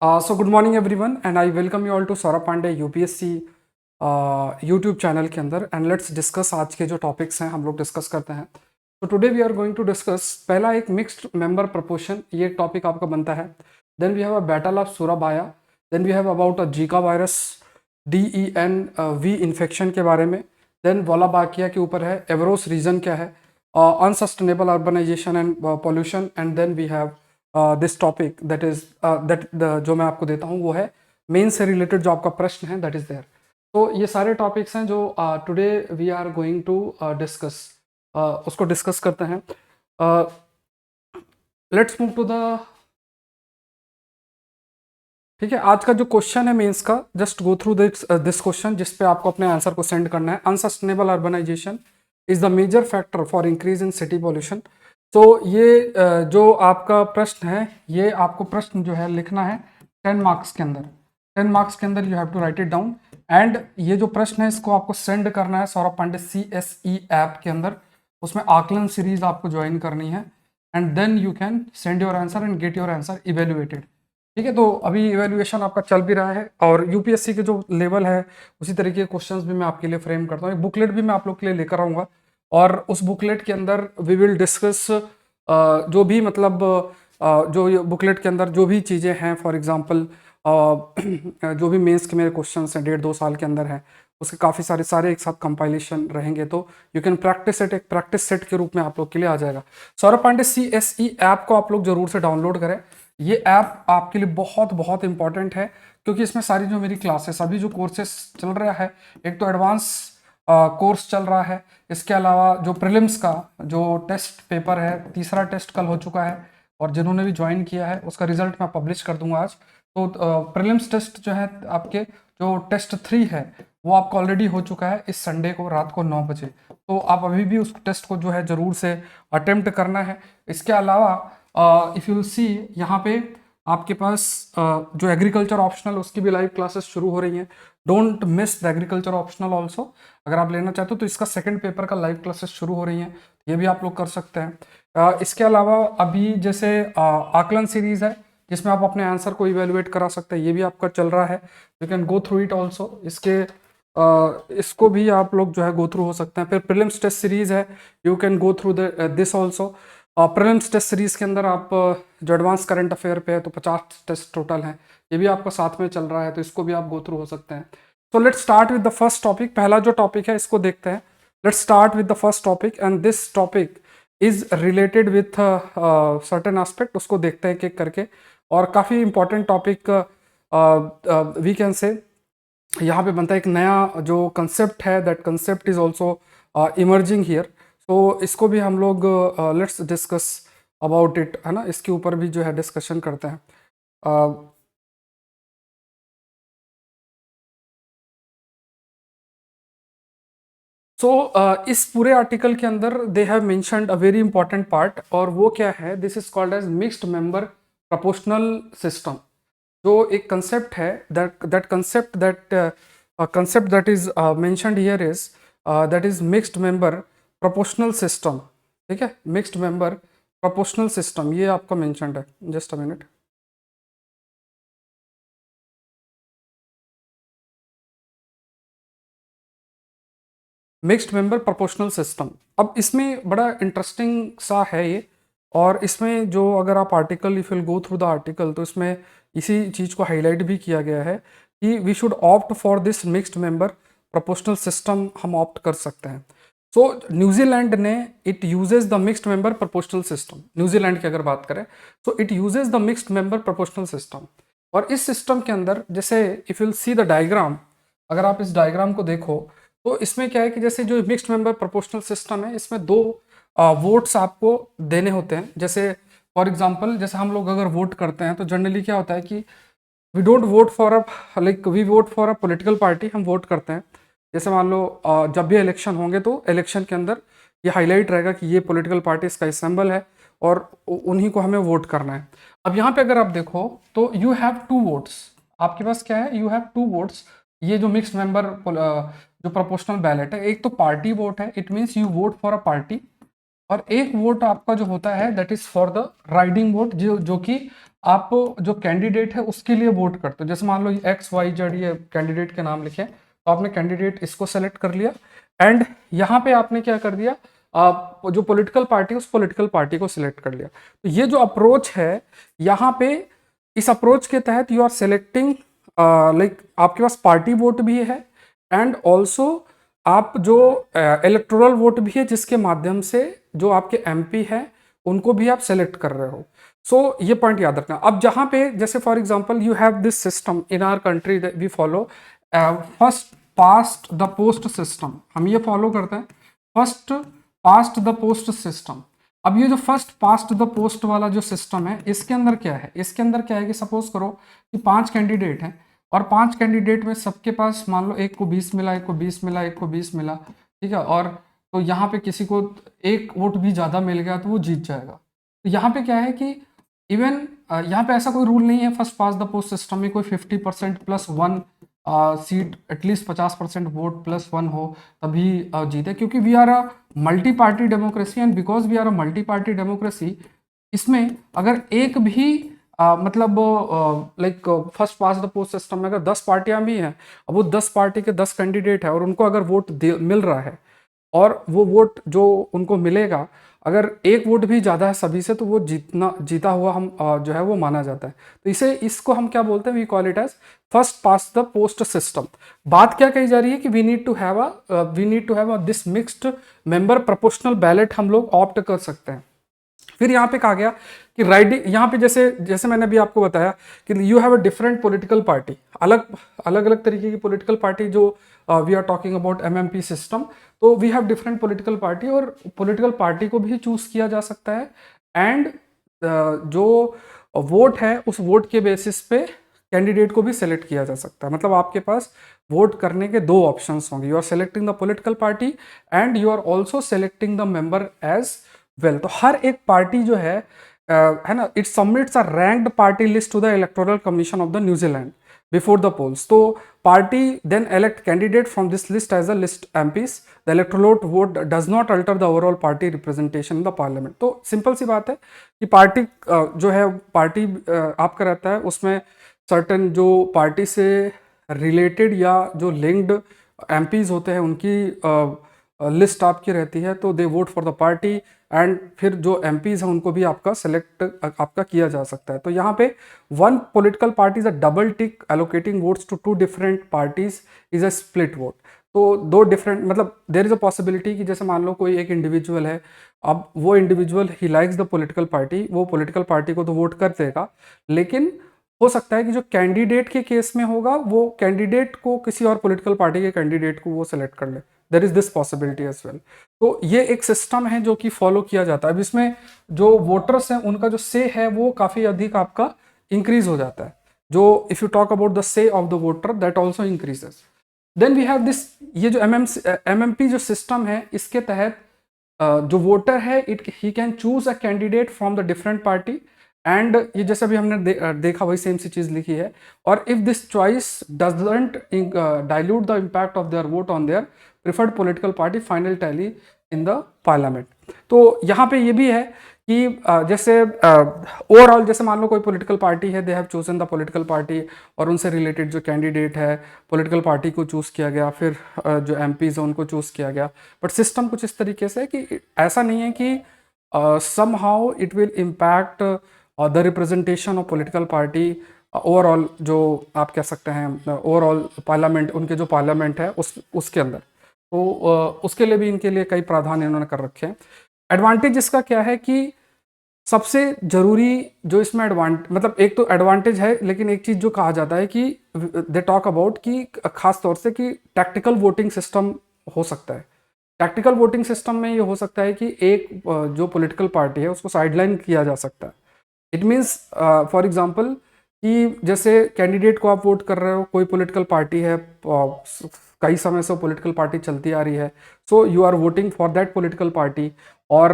So good morning everyone and I welcome you all to Saurabh Pandey UPSC YouTube channel के अंदर and let's discuss आज के जो topics हैं हम लोग डिस्कस करते हैं। तो today we are going to discuss पहला एक मिक्स्ड मेंबर प्रोपोर्शन, ये टॉपिक आपका बनता है। Then we have a battle of Surabaya, then we have about a Zika virus DEN V infection के बारे में, देन वोलाबाकिया के ऊपर है, एवरोस रीजन क्या है, unsustainable urbanisation and pollution, and then we have this topic that is that जो मैं आपको देता हूँ वो है मेन से रिलेटेड जो आपका प्रश्न है दैट इज देयर। तो ये सारे टॉपिक्स हैं जो today we are going to discuss, उसको डिस्कस करते हैं। लेट्स मूव टू द, ठीक है। आज का जो क्वेश्चन है मेंस का, just go through this question जिस पे आपको अपने आंसर को सेंड करना है। Unsustainable urbanisation is the major factor for increase in city pollution. तो ये जो आपका प्रश्न है, ये आपको प्रश्न जो है लिखना है 10 मार्क्स के अंदर। 10 मार्क्स के अंदर you have to write it down and ये जो प्रश्न है इसको आपको सेंड करना है सौरभ पांडे CSE ऐप के अंदर। उसमें आकलन सीरीज आपको ज्वाइन करनी है and then you can send your answer and get your answer evaluated. ठीक है, तो अभी इवेल्युएशन आपका चल भी रहा है और यूपीएससी के जो लेवल है उसी तरीके के क्वेश्चंस भी मैं आपके लिए फ्रेम करता हूँ। एक बुकलेट भी मैं आप लोग के लिए लेकर आऊँगा और उस बुकलेट के अंदर वी विल डिस्कस जो भी मतलब जो ये बुकलेट के अंदर जो भी चीज़ें हैं, फॉर एग्जांपल जो भी मेंस के मेरे क्वेश्चंस हैं 1.5-2 साल के अंदर हैं, उसके काफ़ी सारे एक साथ कंपाइलेशन रहेंगे, तो यू कैन प्रैक्टिस इट, एक प्रैक्टिस सेट के रूप में आप लोग के लिए आ जाएगा। सौरभ पांडे CSE ऐप को आप लोग जरूर से डाउनलोड करें। ये ऐप आपके लिए बहुत बहुत इंपॉर्टेंट है क्योंकि इसमें सारी जो मेरी क्लासेस, अभी जो कोर्सेस चल रहा है, एक तो एडवांस कोर्स चल रहा है, इसके अलावा जो प्रीलिम्स का जो टेस्ट पेपर है, तीसरा टेस्ट कल हो चुका है और जिन्होंने भी ज्वाइन किया है उसका रिजल्ट मैं पब्लिश कर दूंगा आज। तो प्रीलिम्स टेस्ट जो है आपके, जो टेस्ट 3 है वो आपका ऑलरेडी हो चुका है इस संडे को रात को 9 बजे। तो आप अभी भी उस टेस्ट को जो है ज़रूर से अटेम्प्ट करना है। इसके अलावा इफ़ यू सी यहाँ पे आपके पास जो एग्रीकल्चर ऑप्शनल उसकी भी लाइव क्लासेस शुरू हो रही हैं। Don't miss the agriculture optional also. अगर आप लेना चाहते हो तो इसका सेकंड पेपर का लाइव क्लासेस शुरू हो रही हैं, ये भी आप लोग कर सकते हैं। इसके अलावा अभी जैसे आकलन सीरीज है जिसमें आप अपने आंसर को इवेलुएट करा सकते हैं, ये भी आपका चल रहा है। You can go through it also. इसको भी आप लोग जो है गो थ्रू हो सकते हैं। फिर प्रीलिम्स टेस्ट सीरीज है, you can go through this also. Prelims test series के अंदर आप जो एडवांस करंट अफेयर पे है तो 50 टेस्ट टोटल हैं, ये भी आपका साथ में चल रहा है, तो इसको भी आप गो थ्रू हो सकते हैं। तो let's start with the first topic. पहला जो टॉपिक है इसको देखते हैं। Let's start with the first topic and this topic is related with certain aspect. उसको देखते हैं एक करके, और काफ़ी इंपॉर्टेंट टॉपिक वी कैन से यहाँ पे बनता है। एक नया जो कंसेप्ट है, that concept is also emerging here. तो इसको भी हम लोग लेट्स डिस्कस अबाउट इट, है ना, इसके ऊपर भी जो है डिस्कशन करते हैं। इस पूरे आर्टिकल के अंदर they have mentioned a very important part, और वो क्या है, this is called as mixed member proportional system. जो एक कंसेप्ट है, concept that is mentioned here is that is mixed member proportional system। ठीक है, मिक्स्ड मेंबर प्रोपोर्शनल सिस्टम ये आपका मेंशन्ड है। Just a minute. Mixed member proportional system, अब इसमें बड़ा इंटरेस्टिंग सा है ये। और इसमें जो अगर आप article, if will go through the article, तो इसमें इसी चीज़ को हाईलाइट भी किया गया है कि we should opt for this mixed member proportional system, हम ऑप्ट कर सकते हैं। सो न्यूजीलैंड ने it uses the mixed member proportional system. New Zealand की अगर बात करें तो it uses the mixed member proportional system. और इस सिस्टम के अंदर जैसे if will see the diagram, अगर आप इस डायग्राम को देखो तो इसमें क्या है कि जैसे जो मिक्स्ड मेंबर प्रोपोर्शनल सिस्टम है, इसमें दो वोट्स आपको देने होते हैं। जैसे फॉर एग्जांपल, जैसे हम लोग अगर वोट करते हैं तो जनरली क्या होता है कि we don't vote for a, like we vote for a political party, हम वोट करते हैं। जैसे मान लो जब भी इलेक्शन होंगे तो इलेक्शन के अंदर ये हाईलाइट रहेगा कि ये पॉलिटिकल पार्टी इसका सिंबल है और उन्हीं को हमें वोट करना है। अब यहाँ पे अगर आप देखो तो यू हैव 2 वोट्स, आपके पास क्या है, यू हैव 2 वोट्स। ये जो मिक्स्ड मेंबर जो प्रोपोर्शनल बैलेट है, एक तो पार्टी वोट है, it means you won't for a party, और एक वोट आपका जो होता है that is for the riding vote, जो कि आप जो कैंडिडेट है उसके लिए वोट करते हो। जैसे मान लो एक्स वाई जेड ये कैंडिडेट के नाम लिखे, तो आपने कैंडिडेट इसको सेलेक्ट कर लिया एंड यहाँ पे आपने क्या कर दिया, आप जो पॉलिटिकल पार्टी उस पॉलिटिकल पार्टी को सिलेक्ट कर लिया। तो ये जो अप्रोच है यहाँ पे, इस अप्रोच के तहत यू आर सेलेक्टिंग लाइक आपके पास पार्टी वोट भी है एंड ऑल्सो आप जो इलेक्टोरल वोट भी है जिसके माध्यम से जो आपके एमपी हैं उनको भी आप सेलेक्ट कर रहे हो। सो ये पॉइंट याद रखना। अब जहां पे जैसे for example you have this system in our country we follow first past the post system, हम ये फॉलो करते हैं first past the post system. अब ये जो फर्स्ट पास्ट द पोस्ट वाला जो सिस्टम है इसके अंदर क्या है, इसके अंदर क्या है कि सपोज करो कि 5 कैंडिडेट हैं और 5 कैंडिडेट में सबके पास मान लो एक को 20 मिला, एक को 20 मिला, एक को 20 मिला, ठीक है, और तो यहाँ पे किसी को एक वोट भी ज़्यादा मिल गया तो वो जीत जाएगा। तो यहाँ पे क्या है कि इवन यहाँ पे ऐसा कोई रूल नहीं है first pass the post system में कोई 50% plus 1 seat at least 50% vote plus 1 हो तभी जीते, क्योंकि we are a multi party democracy and because we are a multi party democracy इसमें अगर एक भी मतलब like first pass the post system में अगर 10 पार्टियां भी हैं, अब वो 10 पार्टी के 10 कैंडिडेट है और उनको अगर वोट मिल रहा है और वो वोट जो उनको मिलेगा अगर एक वोट भी ज़्यादा है सभी से तो वो जीता हुआ हम जो है वो माना जाता है। तो इसको हम क्या बोलते हैं, we call it as first pass the post system. बात क्या कही जा रही है कि we need to have this mixed member proportional ballot हम लोग ऑप्ट कर सकते हैं। फिर यहाँ पे कहा गया कि राइडिंग, यहाँ पे जैसे जैसे मैंने अभी आपको बताया कि you have a different political party, अलग अलग तरीके की पॉलिटिकल पार्टी जो we are talking about MMP system. तो we have different political party और पॉलिटिकल पार्टी को भी चूज किया जा सकता है एंड जो वोट है उस वोट के बेसिस पे कैंडिडेट को भी सेलेक्ट किया जा सकता है। मतलब आपके पास वोट करने के 2 ऑप्शंस होंगे, you are selecting the political party and you are also selecting the member as well. तो हर एक पार्टी जो है ना, it submits a ranked party list to the electoral commission of the New Zealand before the polls. तो party then elect candidate from this list as a list MPs. The electoral vote does not alter the overall party representation in the parliament. तो simple सी बात है कि party जो है party आपका रहता है उसमें सर्टेन जो पार्टी से रिलेटेड या जो लिंक्ड MPs होते हैं उनकी लिस्ट आपकी रहती है, तो they vote for the party and फिर जो MPs हैं उनको भी आपका सेलेक्ट आपका किया जा सकता है। तो यहाँ पे one political party is a double tick allocating votes to 2 different parties is a split vote. तो 2 डिफरेंट मतलब देयर इज अ पॉसिबिलिटी कि जैसे मान लो कोई एक इंडिविजुअल है, अब वो individual he likes the political party, वो पॉलिटिकल पार्टी को तो वोट कर देगा, लेकिन हो सकता है कि जो कैंडिडेट के केस में होगा वो कैंडिडेट को किसी और पॉलिटिकल पार्टी के कैंडिडेट को वो सेलेक्ट कर ले, there is this possibility as well. तो ये एक सिस्टम है जो कि फॉलो किया जाता है। अब इसमें जो वोटर्स हैं उनका जो से है वो काफी अधिक आपका इंक्रीज हो जाता है, जो if you talk about the say of the voter that also increases. Then we have this, ये जो एमएमपी जो सिस्टम है इसके तहत जो वोटर है it he can choose a candidate from the different party and ये जैसे अभी हमने देखा वही सेम सी चीज लिखी है, और if this choice doesn't dilute the impact of their vote on their preferred political party final tally in the parliament. तो यहाँ पे ये भी है कि जैसे ओवरऑल जैसे मान लो कोई पॉलिटिकल पार्टी है, they have chosen the political party और उनसे रिलेटेड जो कैंडिडेट है पॉलिटिकल पार्टी को चूज किया गया, फिर जो एमपीज है उनको चूज किया गया। बट सिस्टम कुछ इस तरीके से है कि ऐसा नहीं है कि somehow it will impact the representation of political party overall, जो आप कह सकते हैं ओवरऑल पार्लियामेंट, उनके जो पार्लियामेंट है उसके अंदर। तो उसके लिए भी इनके लिए कई प्रावधान इन्होंने कर रखे हैं। एडवांटेज इसका क्या है कि सबसे जरूरी जो इसमें मतलब एक तो एडवांटेज है, लेकिन एक चीज जो कहा जाता है कि दे टॉक अबाउट कि खास तौर से कि टैक्टिकल वोटिंग सिस्टम हो सकता है। टैक्टिकल वोटिंग सिस्टम में ये हो सकता है कि एक जो पॉलिटिकल पार्टी है उसको साइडलाइन किया जा सकता है। इट मीन्स फॉर एग्जांपल कि जैसे कैंडिडेट को आप वोट कर रहे हो, कोई पॉलिटिकल पार्टी है, कई समय से पॉलिटिकल पार्टी चलती आ रही है, so you are voting for that political party और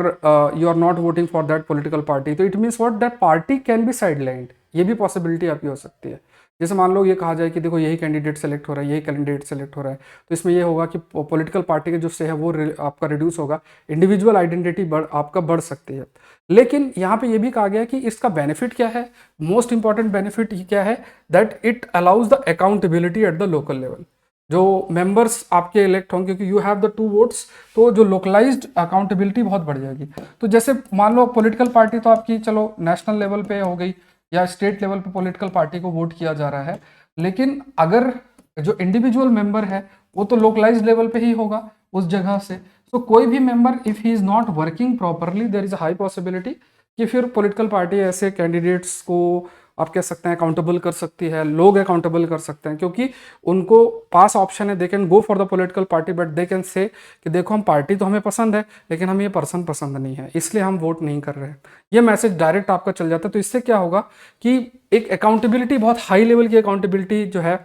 you are not voting for that political party, तो it means what that party can be sidelined. ये भी पॉसिबिलिटी आपकी हो सकती है। जैसे मान लो ये कहा जाए कि देखो यही कैंडिडेट सेलेक्ट हो रहा है, यही कैंडिडेट सेलेक्ट हो रहा है, तो इसमें ये होगा कि पॉलिटिकल पार्टी के जो से है वो आपका रिड्यूस होगा, इंडिविजुअल आइडेंटिटी आपका बढ़ सकती है। लेकिन यहाँ पे ये भी कहा गया है कि इसका बेनिफिट क्या है, मोस्ट इंपॉर्टेंट बेनिफिट क्या है, that it allows the accountability at the local level. जो मेंबर्स आपके इलेक्ट होंगे क्योंकि यू हैव द 2 वोट्स, तो जो लोकलाइज्ड अकाउंटेबिलिटी बहुत बढ़ जाएगी। तो जैसे मान लो पॉलिटिकल पार्टी तो आपकी चलो नेशनल लेवल पे हो गई या स्टेट लेवल पे पॉलिटिकल पार्टी को वोट किया जा रहा है, लेकिन अगर जो इंडिविजुअल मेंबर है वो तो लोकलाइज्ड लेवल पे ही होगा उस जगह से। तो कोई भी member if he is not working properly, there is a high possibility कि फिर पॉलिटिकल पार्टी ऐसे कैंडिडेट्स को आप कह सकते हैं अकाउंटेबल कर सकती है, लोग अकाउंटेबल कर सकते हैं, क्योंकि उनको पास ऑप्शन है, they can go for the political party but they can say कि देखो हम पार्टी तो हमें पसंद है लेकिन हमें ये पर्सन पसंद नहीं है, इसलिए हम वोट नहीं कर रहे हैं। ये मैसेज डायरेक्ट आपका चल जाता है। तो इससे क्या होगा कि एक अकाउंटेबिलिटी, बहुत हाई लेवल की अकाउंटेबिलिटी जो है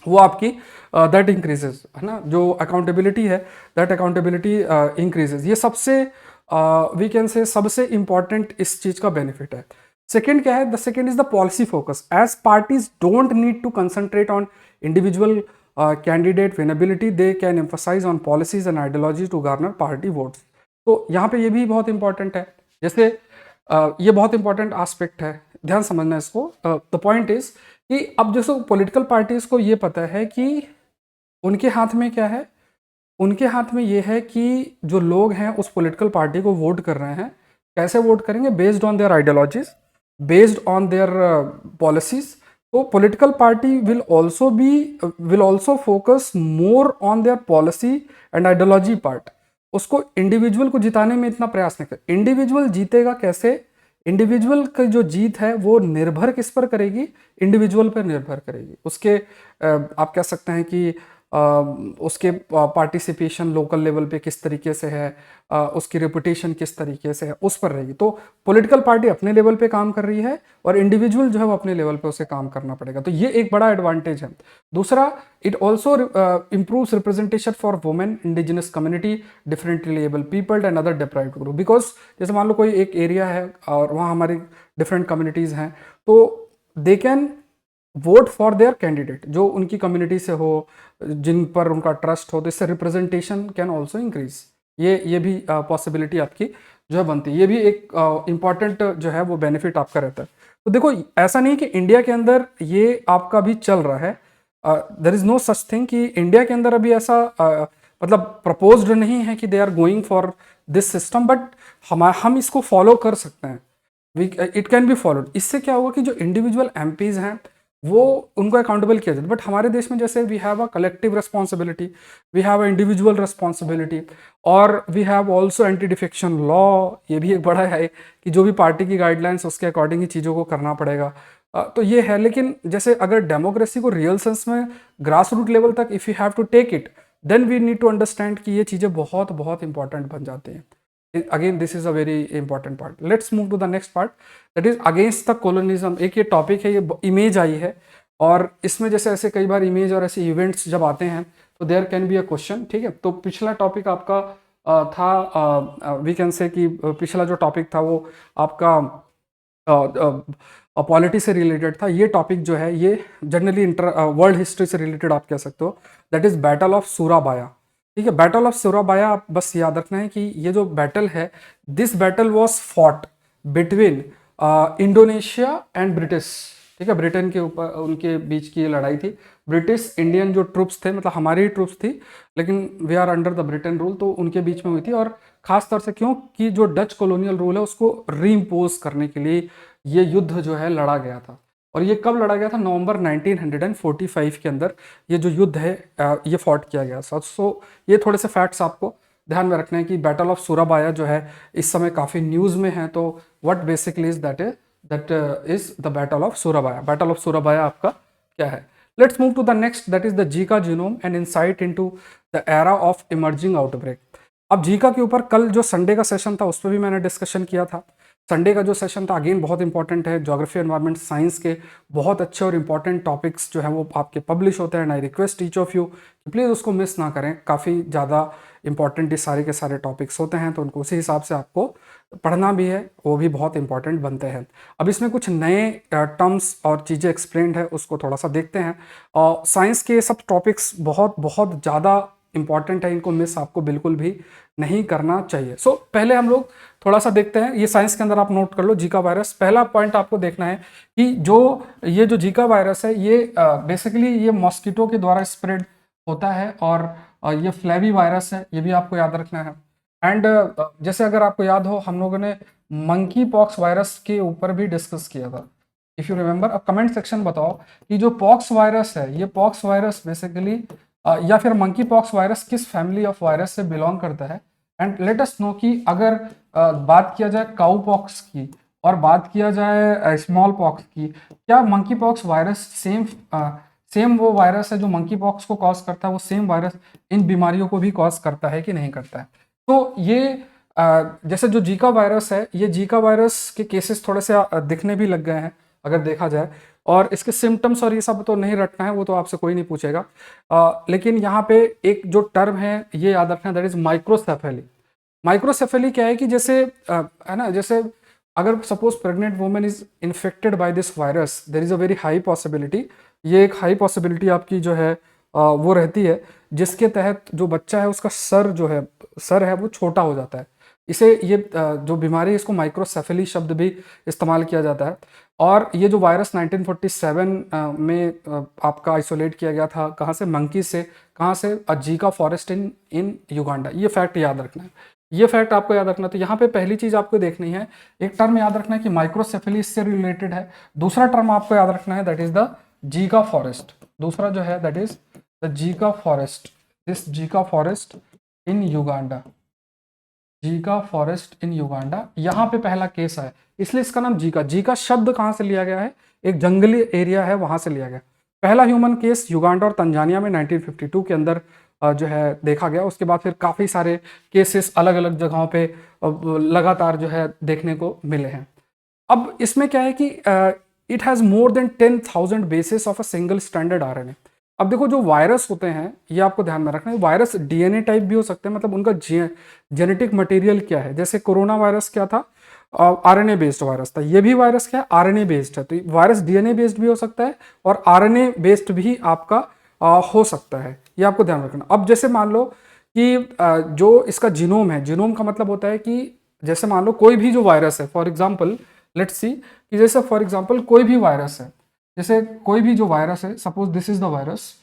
वो आपकी दैट इंक्रीजेज, है ना, जो अकाउंटेबिलिटी है दैट अकाउंटेबिलिटी इंक्रीजेज। ये सबसे वी कैन से सबसे इंपॉर्टेंट इस चीज का बेनिफिट है। सेकेंड क्या है, the second is the policy focus. As parties don't need to concentrate on individual candidate winnability, they can emphasise on policies and ideology to garner party votes. तो यहाँ पे ये भी बहुत इंपॉर्टेंट है। जैसे ये बहुत इंपॉर्टेंट एस्पेक्ट है, ध्यान समझना इसको। द पॉइंट इज कि अब जैसे पॉलिटिकल पार्टीज को ये पता है कि उनके हाथ में क्या है, उनके हाथ में ये है कि जो लोग हैं उस पॉलिटिकल पार्टी को वोट कर रहे हैं, कैसे वोट करेंगे, based on their ideologies, based on their policies. तो political party will also focus more on their policy and ideology part. उसको इंडिविजुअल को जिताने में इतना प्रयास नहीं कर। इंडिविजुअल जीतेगा कैसे, इंडिविजुअल की जो जीत है वो निर्भर किस पर करेगी, इंडिविजुअल पर निर्भर करेगी। उसके आप कह सकते हैं कि उसके पार्टिसिपेशन लोकल लेवल पे किस तरीके से है, उसकी रेपुटेशन किस तरीके से है, उस पर रहेगी। तो पॉलिटिकल पार्टी अपने लेवल पे काम कर रही है और इंडिविजुअल जो है वो अपने लेवल पे उसे काम करना पड़ेगा। तो ये एक बड़ा एडवांटेज है। दूसरा, it also improves representation for women, indigenous community, differently able people and other deprived group. Because जैसे मान लो कोई एक एरिया है और वहाँ हमारी डिफरेंट कम्युनिटीज़ हैं, तो they can vote for their candidate जो उनकी कम्युनिटी से हो, जिन पर उनका ट्रस्ट हो, तो इससे रिप्रेजेंटेशन कैन ऑल्सो इंक्रीज। ये भी पॉसिबिलिटी आपकी जो है बनती है। ये भी एक इम्पॉर्टेंट जो है वो बेनिफिट आपका रहता है। तो देखो ऐसा नहीं कि इंडिया के अंदर ये आपका भी चल रहा है, there is no such thing कि इंडिया के अंदर अभी ऐसा मतलब प्रपोज्ड नहीं है कि they are going for this system, but हम इसको फॉलो कर सकते हैं, इट कैन बी फॉलोड। इससे क्या होगा कि जो इंडिविजुअल एमपीज हैं वो उनको अकाउंटेबल किया जाए। बट हमारे देश में जैसे we have a collective responsibility, we have a individual responsibility, और we have also anti defection law. ये भी एक बड़ा है कि जो भी पार्टी की गाइडलाइंस उसके अकॉर्डिंग ही चीज़ों को करना पड़ेगा। तो ये है। लेकिन जैसे अगर डेमोक्रेसी को रियल सेंस में ग्रास रूट लेवल तक if you have to take it, then we need to understand कि ये चीज़ें बहुत बहुत इंपॉर्टेंट बन जाती हैं। Again this is a very important part. Let's move to the next part, that is against the colonialism. एक ये टॉपिक है, ये इमेज आई है और इसमें जैसे ऐसे कई बार इमेज और ऐसे इवेंट्स जब आते हैं तो there can be a question. ठीक है, तो पिछला टॉपिक आपका था, वी कैन से कि पिछला जो टॉपिक था वो आपका पॉलिटी से रिलेटेड था। ये टॉपिक जो है ये जनरली वर्ल्ड हिस्ट्री से रिलेटेड आप कह सकते हो, दैट इज बैटल ऑफ सूराबाया। ठीक है, बैटल ऑफ सूराबाया, आप बस याद रखना है कि ये जो बैटल है, this battle was fought between Indonesia and British. ठीक है, ब्रिटेन के ऊपर उनके बीच की ये लड़ाई थी। ब्रिटिश इंडियन जो ट्रूप्स थे, मतलब हमारी ही ट्रूप्स थी लेकिन we are under the Britain rule, तो उनके बीच में हुई थी। और खास तौर से क्यों कि जो डच कॉलोनियल रूल है उसको रीइम्पोज करने के लिए ये युद्ध जो है लड़ा गया था। और ये कब लड़ा गया था? नवंबर 1945 के अंदर ये जो युद्ध है ये फॉट किया गया था। सो ये थोड़े से फैक्ट्स आपको ध्यान में रखना है कि बैटल ऑफ सूराबाया जो है इस समय काफ़ी न्यूज़ में है। तो what basically is that is the battle of Surabaya. Battle of Surabaya आपका क्या है? Let's move to the next, that is the Zika genome and insight into the era of emerging outbreak. अब Zika के ऊपर कल जो Sunday का session था उस पर भी मैंने डिस्कशन किया था। संडे का जो सेशन था अगेन बहुत इंपॉर्टेंट है, ज्योग्राफी एनवायरनमेंट साइंस के बहुत अच्छे और इंपॉर्टेंट टॉपिक्स जो है वो आपके पब्लिश होते हैं। I request each of you कि प्लीज़ उसको मिस ना करें, काफ़ी ज़्यादा इंपॉर्टेंट ये सारे के सारे टॉपिक्स होते हैं, तो उनको उसी हिसाब से आपको पढ़ना भी है, वो भी बहुत इंपॉर्टेंट बनते हैं। अब इसमें कुछ नए टर्म्स और चीज़ें एक्सप्लेन्ड है, उसको थोड़ा सा देखते हैं। और साइंस के सब टॉपिक्स बहुत बहुत ज़्यादा इंपॉर्टेंट है, इनको मिस आपको बिल्कुल भी नहीं करना चाहिए। सो पहले हम लोग थोड़ा सा देखते हैं, ये साइंस के अंदर आप नोट कर लो, जीका वायरस। पहला पॉइंट आपको देखना है कि ये जो जीका वायरस है ये बेसिकली ये मॉस्किटो के द्वारा स्प्रेड होता है, और ये फ्लैवी वायरस है, ये भी आपको याद रखना है। एंड जैसे अगर आपको याद हो, हम लोगों ने मंकी पॉक्स वायरस के ऊपर भी डिस्कस किया था, इफ यू रिमेंबर। अब कमेंट सेक्शन बताओ कि जो पॉक्स वायरस है, ये पॉक्स वायरस बेसिकली या फिर मंकी पॉक्स वायरस किस फैमिली ऑफ वायरस से बिलोंग करता है। एंड लेट अस नो कि अगर बात किया जाए काउ पॉक्स की और बात किया जाए स्मॉल पॉक्स की, क्या मंकी पॉक्स वायरस सेम वो वायरस है जो मंकी पॉक्स को कॉज करता है, वो सेम वायरस इन बीमारियों को भी कॉज करता है कि नहीं करता है। तो ये जैसे जो जीका वायरस है, ये जीका वायरस के केसेस थोड़े से दिखने भी लग गए हैं अगर देखा जाए, और इसके सिम्टम्स और ये सब तो नहीं रटना है, वो तो आपसे कोई नहीं पूछेगा। लेकिन यहाँ पे एक जो टर्म है ये याद रखना, दैट इज माइक्रोसेफेली। माइक्रोसेफेली क्या है कि जैसे है ना, जैसे अगर suppose pregnant women is infected by this virus, there is a very high possibility, ये एक हाई पॉसिबिलिटी आपकी जो है वो रहती है, जिसके तहत जो बच्चा है उसका सर है वो छोटा हो जाता है। इसे ये जो बीमारी है इसको माइक्रोसेफेली शब्द भी इस्तेमाल किया जाता है। और ये जो वायरस 1947 में आपका आइसोलेट किया गया था, कहाँ से, मंकी से, कहाँ से, जीका फॉरेस्ट इन युगांडा। ये फैक्ट याद रखना है, ये फैक्ट आपको याद रखना है। तो यहाँ पे पहली चीज आपको देखनी है, एक टर्म याद रखना है कि माइक्रोसेफेली इससे रिलेटेड है। दूसरा टर्म आपको याद रखना है, that is the Zika forest. दूसरा जो है that is the Zika forest, this Zika forest in Uganda, Zika forest in Uganda. यहाँ पे पहला केस है, इसलिए इसका नाम जीका। जीका शब्द कहाँ से लिया गया है, एक जंगली एरिया है वहां से लिया गया। पहला ह्यूमन केस युगांडा और तंजानिया में 1952 के अंदर जो है देखा गया। उसके बाद फिर काफी सारे केसेस अलग अलग जगहों पे लगातार जो है देखने को मिले हैं। अब इसमें क्या है कि it has more than 10,000 basis of a single standard RNA. अब देखो जो वायरस होते हैं ये आपको ध्यान में रखना है, वायरस डीएनए टाइप भी हो सकते हैं, मतलब उनका जेनेटिक मटेरियल क्या है। जैसे कोरोना वायरस क्या था, आरएनए बेस्ड वायरस था, ये भी वायरस क्या है, आरएनए बेस्ड है। तो वायरस डीएनए बेस्ड भी हो सकता है और आरएनए बेस्ड भी आपका हो सकता है, ये आपको ध्यान रखना। अब जैसे मान लो कि जो इसका जीनोम है, जीनोम का मतलब होता है कि जैसे मान लो कोई भी जो वायरस है, फॉर एग्जाम्पल लेट्स सी कि जैसे फॉर एग्जाम्पल कोई भी वायरस है, जैसे कोई भी जो वायरस है, suppose this is the virus.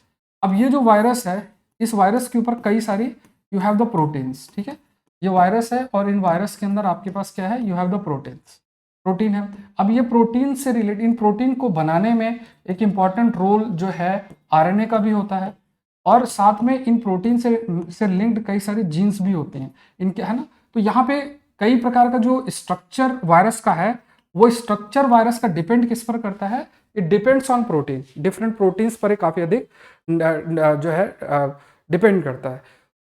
अब ये जो वायरस है, इस वायरस के ऊपर कई सारी यू हैव द प्रोटीन्स, ठीक है, ये वायरस है और इन वायरस के अंदर आपके पास क्या है, you have the proteins, protein है। अब ये प्रोटीन से रिलेटेड, इन प्रोटीन को बनाने में एक इंपॉर्टेंट रोल जो है आरएनए का भी होता है, और साथ में इन प्रोटीन से लिंक्ड कई सारे जीन्स भी होते हैं इनके, है ना। तो यहाँ पे कई प्रकार का जो स्ट्रक्चर वायरस का है, वो स्ट्रक्चर वायरस का डिपेंड किस पर करता है, it depends on protein, different proteins पर काफी अधिक जो है डिपेंड करता है।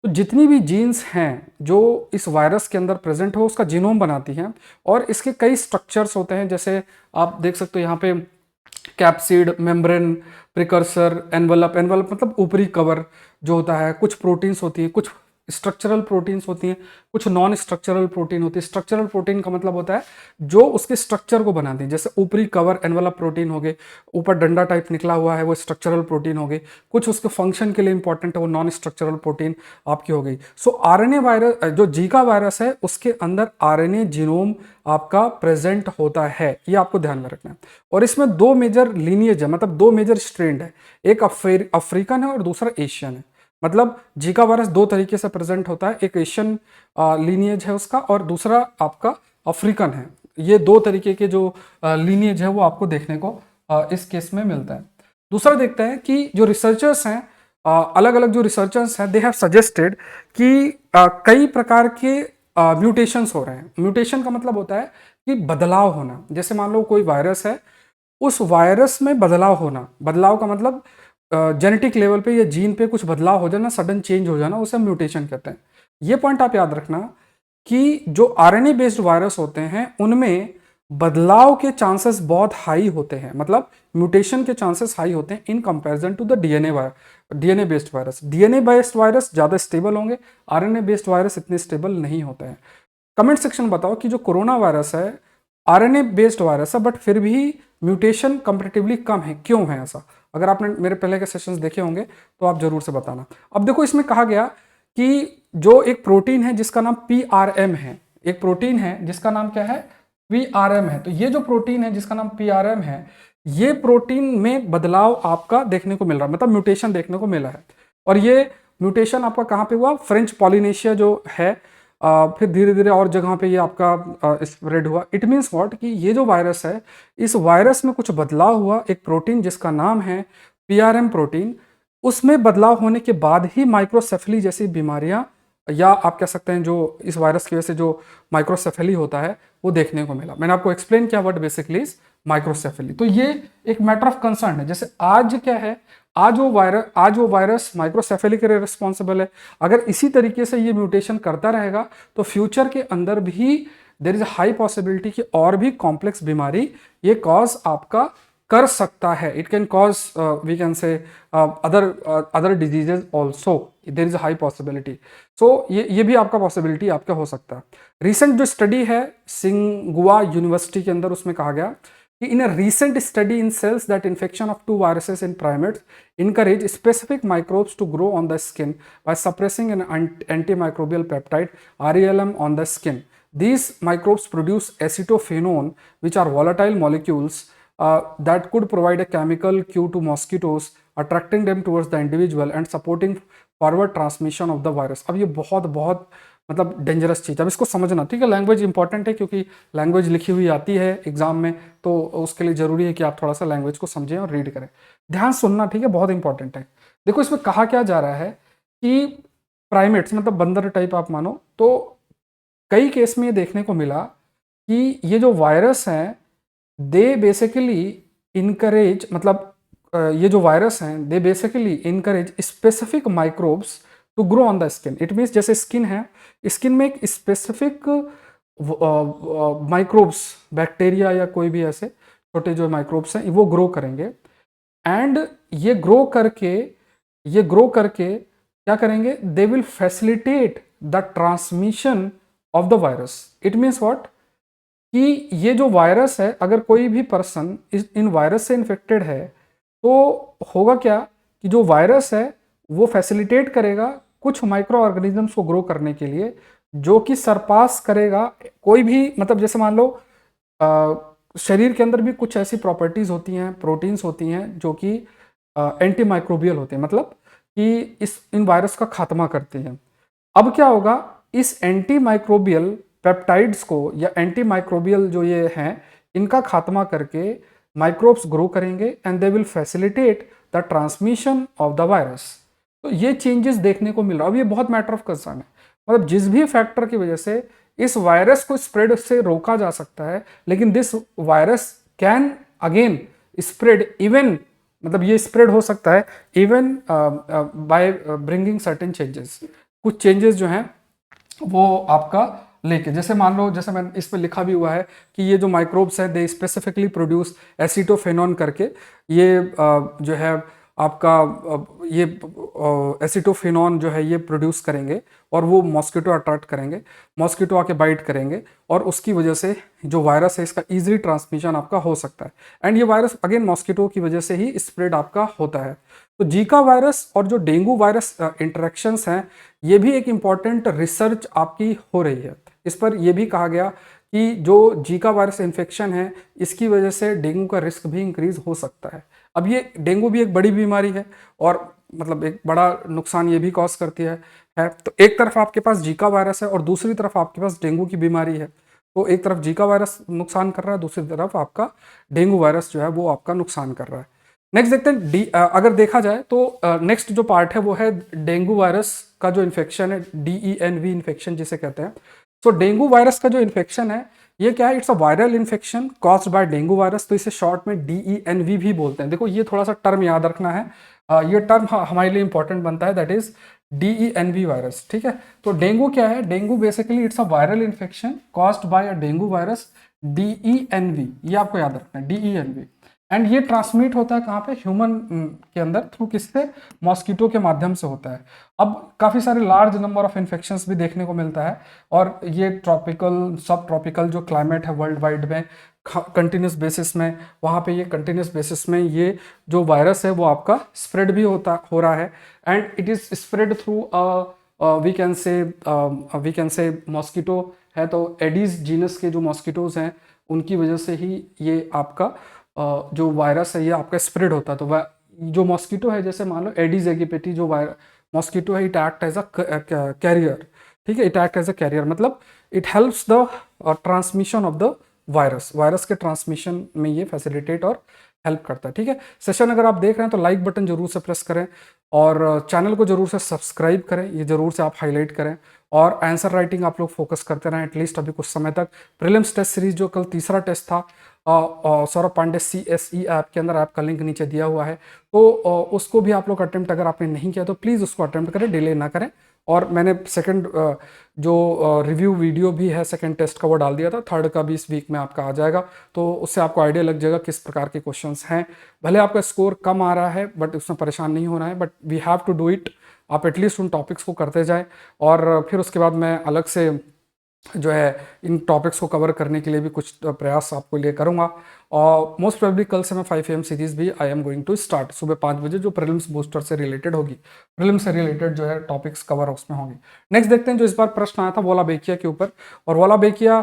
तो जितनी भी जीन्स हैं जो इस वायरस के अंदर प्रेजेंट हो उसका जीनोम बनाती हैं, और इसके कई स्ट्रक्चर्स होते हैं। जैसे आप देख सकते हो यहाँ पे capsid, membrane, precursor, envelope, envelope मतलब ऊपरी कवर जो होता है, कुछ प्रोटीन्स होती है, कुछ स्ट्रक्चरल प्रोटीन्स होती हैं, कुछ नॉन स्ट्रक्चरल प्रोटीन होती है। स्ट्रक्चरल प्रोटीन का मतलब होता है जो उसके स्ट्रक्चर को बनाती है, जैसे ऊपरी कवर एनवलप प्रोटीन हो गए, ऊपर डंडा टाइप निकला हुआ है वो स्ट्रक्चरल प्रोटीन हो गई, कुछ उसके फंक्शन के लिए इंपॉर्टेंट है वो नॉन स्ट्रक्चरल प्रोटीन आपकी हो गई। सो आरएनए वायरस, जो जीका वायरस है उसके अंदर आरएनए जीनोम आपका प्रेजेंट होता है, ये आपको ध्यान में रखना है। और इसमें दो मेजर लीनिएज है, मतलब दो मेजर स्ट्रेंड है, एक अफ्रीकन है और दूसरा एशियन है। मतलब जीका वायरस दो तरीके से प्रेजेंट होता है, एक एशियन लीनिएज है उसका और दूसरा आपका अफ्रीकन है। ये दो तरीके के जो लीनिएज है वो आपको देखने को इस केस में मिलता है। दूसरा देखते हैं कि जो रिसर्चर्स हैं, अलग अलग जो रिसर्चर्स हैं, दे हैव सजेस्टेड कि कई प्रकार के म्यूटेशंस हो रहे हैं। म्यूटेशन का मतलब होता है कि बदलाव होना। जैसे मान लो कोई वायरस है, उस वायरस में बदलाव होना, बदलाव का मतलब जेनेटिक लेवल पे या जीन पे कुछ बदलाव हो जाना, सडन चेंज हो जाना, उसे म्यूटेशन कहते हैं। ये पॉइंट आप याद रखना कि जो आरएनए बेस्ड वायरस होते हैं उनमें बदलाव के चांसेस बहुत हाई होते हैं, मतलब म्यूटेशन के चांसेस हाई होते हैं in comparison to the DNA based virus. DNA based virus ज़्यादा स्टेबल होंगे, आरएनए बेस्ड वायरस इतने स्टेबल नहीं होते हैं। कमेंट सेक्शन बताओ कि जो कोरोना वायरस है आरएनए बेस्ड वायरस है बट फिर भी म्यूटेशन कंपैरेटिवली कम है, क्यों है ऐसा? अगर आपने मेरे पहले के सेशंस देखे होंगे तो आप जरूर से बताना। अब देखो इसमें कहा गया कि जो एक प्रोटीन है जिसका नाम पीआरएम है, एक प्रोटीन है जिसका नाम क्या है, पीआरएम है। तो ये जो प्रोटीन है जिसका नाम पीआरएम है, ये प्रोटीन में बदलाव आपका देखने को मिल रहा है, मतलब म्यूटेशन देखने को मिला है। और ये म्यूटेशन आपका कहाँ पे हुआ, फ्रेंच पॉलिनेशिया जो है, फिर धीरे धीरे और जगह पे ये आपका स्प्रेड हुआ। इट मीन्स व्हाट कि ये जो वायरस है, इस वायरस में कुछ बदलाव हुआ, एक प्रोटीन जिसका नाम है पीआरएम प्रोटीन, उसमें बदलाव होने के बाद ही माइक्रोसेफली जैसी बीमारियां, या आप कह सकते हैं जो इस वायरस की वजह से जो माइक्रोसेफली होता है वो देखने को मिला। मैंने आपको एक्सप्लेन किया व्हाट बेसिकली इज माइक्रोसेफली। तो ये एक मैटर ऑफ कंसर्न है। जैसे आज क्या है, आज वो वायरस माइक्रोसेफेली के लिए रिस्पॉन्सिबल है। अगर इसी तरीके से ये म्यूटेशन करता रहेगा तो फ्यूचर के अंदर भी there is a high possibility कि और भी कॉम्प्लेक्स बीमारी ये कॉज आपका कर सकता है। It can cause we can say other diseases also, there is a high possibility. So ये भी आपका पॉसिबिलिटी आपका हो सकता है। रिसेंट जो स्टडी है सिंगुआ यूनिवर्सिटी के अंदर, उसमें कहा गया in a recent study in cells that infection of two viruses in primates encourage specific microbes to grow on the skin by suppressing an antimicrobial peptide RELM on the skin. These microbes produce acetophenone, which are volatile molecules that could provide a chemical cue to mosquitoes, attracting them towards the individual and supporting forward transmission of the virus. अब ये बहुत मतलब dangerous चीज़। अब इसको समझना, ठीक है। Language important है क्योंकि लैंग्वेज लिखी हुई आती है एग्जाम में, तो उसके लिए जरूरी है कि आप थोड़ा सा लैंग्वेज को समझें और रीड करें। ध्यान सुनना, ठीक है, बहुत इंपॉर्टेंट है। देखो इसमें कहा क्या जा रहा है कि प्राइमेट्स मतलब बंदर टाइप आप मानो, तो कई केस में ये देखने को मिला कि ये जो वायरस हैं दे बेसिकली इनकरेज, मतलब ये जो वायरस हैं they basically encourage specific microbes to grow on the skin. It means जैसे स्किन है, स्किन में एक स्पेसिफिक माइक्रोब्स, बैक्टीरिया या कोई भी ऐसे छोटे जो माइक्रोब्स हैं वो ग्रो करेंगे, एंड ये ग्रो करके क्या करेंगे, they will facilitate the transmission of the virus. It means what कि ये जो वायरस है, अगर कोई भी पर्सन इन वायरस से इन्फेक्टेड है तो होगा क्या कि जो वायरस है वो फैसिलिटेट करेगा कुछ माइक्रो ऑर्गेनिजम्स को ग्रो करने के लिए, जो कि सरपास करेगा कोई भी, मतलब जैसे मान लो शरीर के अंदर भी कुछ ऐसी प्रॉपर्टीज होती हैं, प्रोटीन्स होती हैं जो कि एंटी माइक्रोबियल होते हैं, मतलब कि इन वायरस का खात्मा करती हैं। अब क्या होगा, इस एंटी माइक्रोबियल पेप्टाइड्स को या एंटी माइक्रोबियल जो ये हैं इनका खात्मा करके माइक्रोब्स ग्रो करेंगे and they will facilitate the transmission of the virus. तो ये चेंजेस देखने को मिल रहा है। अब ये बहुत मैटर ऑफ कंसर्न है, मतलब जिस भी फैक्टर की वजह से इस वायरस को स्प्रेड से रोका जा सकता है, लेकिन this virus can again spread even, मतलब ये स्प्रेड हो सकता है even by bringing certain changes, कुछ चेंजेस जो हैं वो आपका लेके, जैसे मान लो, जैसे मैं इस पे लिखा भी हुआ है कि ये जो माइक्रोब्स हैं दे स्पेसिफिकली प्रोड्यूस एसिटोफेनॉन करके, ये जो है आपका ये एसिटोफेनॉन जो है ये प्रोड्यूस करेंगे और वो मॉस्किटो अट्रैक्ट करेंगे, मॉस्किटो आके बाइट करेंगे और उसकी वजह से जो वायरस है इसका ईजिली ट्रांसमिशन आपका हो सकता है। एंड ये वायरस अगेन मॉस्किटो की वजह से ही स्प्रेड आपका होता है। तो जीका वायरस और जो डेंगू वायरस इंटरेक्शंस हैं, ये भी एक इम्पॉर्टेंट रिसर्च आपकी हो रही है। इस पर यह भी कहा गया कि जो जीका वायरस इन्फेक्शन है इसकी वजह से डेंगू का रिस्क भी इंक्रीज हो सकता है। अब ये डेंगू भी एक बड़ी बीमारी है और मतलब एक बड़ा नुकसान ये भी कॉज करती है। तो एक तरफ आपके पास जीका वायरस है और दूसरी तरफ आपके पास डेंगू की बीमारी है। तो एक तरफ जीका वायरस नुकसान कर रहा है, दूसरी तरफ आपका डेंगू वायरस जो है वो आपका नुकसान कर रहा है। नेक्स्ट देखते हैं अगर देखा जाए तो नेक्स्ट जो पार्ट है वो है डेंगू वायरस का जो इन्फेक्शन है, DENV इन्फेक्शन जिसे कहते हैं। तो डेंगू वायरस का जो इन्फेक्शन है ये क्या है, it's a viral infection caused by dengue virus, तो इसे शॉर्ट में DENV भी बोलते हैं। देखो ये थोड़ा सा टर्म याद रखना है, ये टर्म हमारे लिए इंपॉर्टेंट बनता है, दैट इज DENV वायरस, ठीक है। तो डेंगू क्या है, dengue basically it's a viral infection caused by a dengue virus DENV, ये आपको याद रखना है DENV। एंड ये ट्रांसमिट होता है कहाँ पे, ह्यूमन के अंदर, थ्रू किससे, मॉस्किटो के माध्यम से होता है। अब काफ़ी सारे लार्ज नंबर ऑफ इन्फेक्शंस भी देखने को मिलता है, और ये ट्रॉपिकल सब ट्रॉपिकल जो क्लाइमेट है वर्ल्ड वाइड में कंटिन्यूस बेसिस में, वहाँ पे ये कंटिन्यूस बेसिस में ये जो वायरस है वो आपका स्प्रेड भी हो रहा है। And it is spread through we can say mosquito है, तो एडीज जीनस के जो मॉस्किटोज हैं उनकी वजह से ही ये आपका जो वायरस है ये आपका स्प्रेड होता है। तो जो मॉस्किटो है, जैसे मान लो एडीज एगिपेटी जो मॉस्किटो है, it act as a carrier, ठीक है, it act as a carrier, मतलब it helps the transmission of the virus के ट्रांसमिशन में ये फैसिलिटेट और हेल्प करता है, ठीक है। सेशन अगर आप देख रहे हैं तो लाइक बटन जरूर से प्रेस करें, और चैनल को जरूर से सब्सक्राइब करें, ये जरूर से आप हाईलाइट करें, और आंसर राइटिंग आप लोग फोकस करते रहें एटलीस्ट अभी कुछ समय तक। प्रीलिम्स टेस्ट सीरीज जो कल तीसरा टेस्ट था, सौरभ पांडे CSE ऐप के अंदर, ऐप का लिंक नीचे दिया हुआ है, तो उसको भी आप लोग अटेम्प्ट अगर आपने नहीं किया तो प्लीज़ उसको अटेम्प्ट करें, डिले ना करें। और मैंने सेकंड जो रिव्यू वीडियो भी है सेकंड टेस्ट का वो डाल दिया था, थर्ड का भी इस वीक में आपका आ जाएगा, तो उससे आपको आइडिया लग जाएगा किस प्रकार के क्वेश्चंस हैं। भले आपका स्कोर कम आ रहा है बट उसमें परेशान नहीं होना है, but we have to do it. आप एटलीस्ट उन टॉपिक्स को करते जाएं, और फिर उसके बाद मैं अलग से जो है इन टॉपिक्स को कवर करने के लिए भी कुछ प्रयास आपको लिए करूंगा। और मोस्ट प्रोबेबली कल से मैं 5 AM सीरीज भी I am going to start सुबह 5 बजे, जो प्रीलिम्स बूस्टर से रिलेटेड होगी, प्रीलिम्स से रिलेटेड जो है टॉपिक्स कवर उसमें होंगे। नेक्स्ट देखते हैं, जो इस बार प्रश्न आया था वोलाबेकिया के ऊपर, और वोलाबेकिया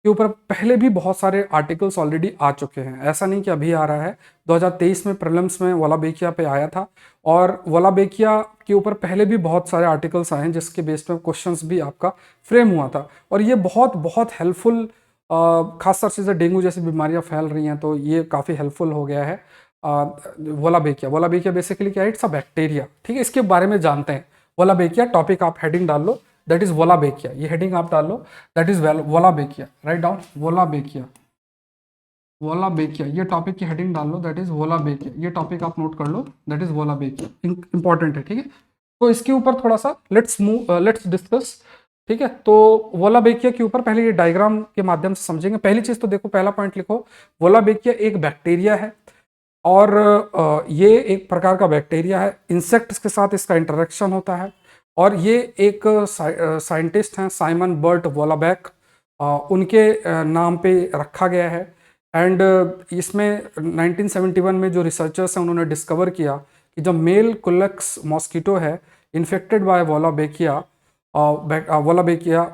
के ऊपर पहले भी बहुत सारे आर्टिकल्स ऑलरेडी आ चुके हैं, ऐसा नहीं कि अभी आ रहा है। 2023 में प्रीलिम्स में वोलाबेकिया पे आया था, और वोलाबेकिया के ऊपर पहले भी बहुत सारे आर्टिकल्स आए हैं जिसके बेस पे क्वेश्चंस भी आपका फ्रेम हुआ था, और ये बहुत बहुत हेल्पफुल, खासतौर से डेंगू जैसी बीमारियां फैल रही हैं तो ये काफ़ी हेल्पफुल हो गया है। वोलाबेकिया बेसिकली क्या है, इट्स अ बैक्टीरिया, ठीक है, इसके बारे में जानते हैं। वोलाबेकिया टॉपिक आप हेडिंग डाल लो, दैट इज वोलाबेकिया, ये हेडिंग आप डाल लो, दैट इज वोलाबेकिया, राइट डाउन वोलाबेकिया, वोलाबेकिया ये टॉपिक की हेडिंग डाल लो, दैट इज वोलाबेकिया, ये टॉपिक आप नोट कर लो, दैट इज वोलाबेकिया, इंपॉर्टेंट है, ठीक है। तो इसके ऊपर थोड़ा सा लेट्स डिस्कस, ठीक है। तो वोलाबेकिया के ऊपर पहले ये डायग्राम के माध्यम से समझेंगे। पहली चीज तो देखो, पहला पॉइंट लिखो, वोलाबेकिया एक बैक्टीरिया है, और ये एक प्रकार का बैक्टीरिया है, इंसेक्ट्स के साथ इसका इंटरेक्शन होता है, और ये एक साइंटिस्ट हैं साइमन बर्ट वोलाबैक, उनके नाम पे रखा गया है। एंड इसमें 1971 में जो रिसर्चर्स हैं उन्होंने डिस्कवर किया कि जब मेल कुलेक्स मॉस्किटो है infected by Wolbachia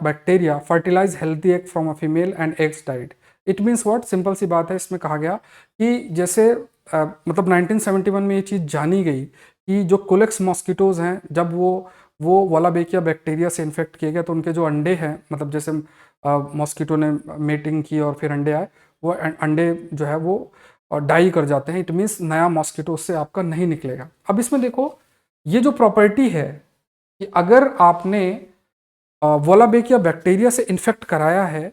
bacteria fertilize healthy egg from a female and eggs died. It means what, simple सी बात है, इसमें कहा गया कि जैसे मतलब 1971 में ये चीज़ जानी गई कि जो कुलेक्स मॉस्किटोज हैं, जब वो वोलाबेकिया बैक्टीरिया से इन्फेक्ट किए गए तो उनके जो अंडे हैं, मतलब जैसे मॉस्किटो ने मेटिंग की और फिर अंडे आए, वो अंडे जो है वो डाई कर जाते हैं। इट मीन्स नया मॉस्किटो उससे आपका नहीं निकलेगा। अब इसमें देखो, ये जो प्रॉपर्टी है कि अगर आपने वोलाबेकिया बैक्टीरिया से इन्फेक्ट कराया है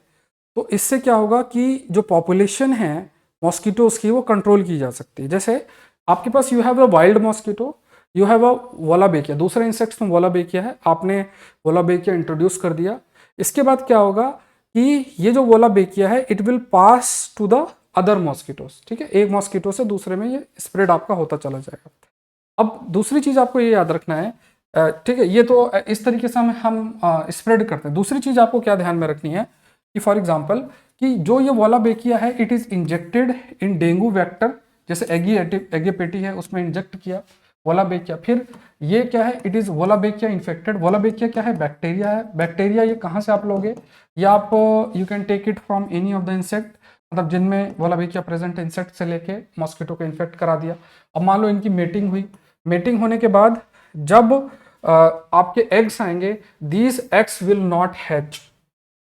तो इससे क्या होगा कि जो पॉपुलेशन है मॉस्किटोज की वो कंट्रोल की जा सकती है। जैसे आपके पास you have a wild mosquito, you have a Wolbachia, दूसरे इंसेक्ट्स में वोलाबेकिया है, आपने वोलाबेकिया इंट्रोड्यूस कर दिया। इसके बाद क्या होगा कि ये जो वोलाबेकिया है it will pass to the other mosquitoes, ठीक है, एक मॉस्किटो से दूसरे में ये स्प्रेड आपका होता चला जाएगा। अब दूसरी चीज आपको ये याद रखना है, ठीक है, ये तो इस तरीके से हम स्प्रेड करते हैं। दूसरी चीज आपको क्या ध्यान में रखनी है कि फॉर एग्जांपल कि जो ये वोलाबेकिया है it is injected in dengue vector, जैसे एगिपेटी है उसमें इंजेक्ट किया वोलाबेकिया, फिर ये क्या है, इट इज वोलाबेकिया इन्फेक्टेड। वोलाबेकिया क्या है, बैक्टीरिया है। बैक्टीरिया ये कहाँ से आप लोगे, या आप you can take it from any of the insect, मतलब जिनमें वोलाबेकिया प्रेजेंट इंसेक्ट से लेके मॉस्किटो को इन्फेक्ट करा दिया। अब मान लो इनकी मेटिंग हुई, मेटिंग होने के बाद जब आपके एग्स आएंगे, these eggs will not hatch,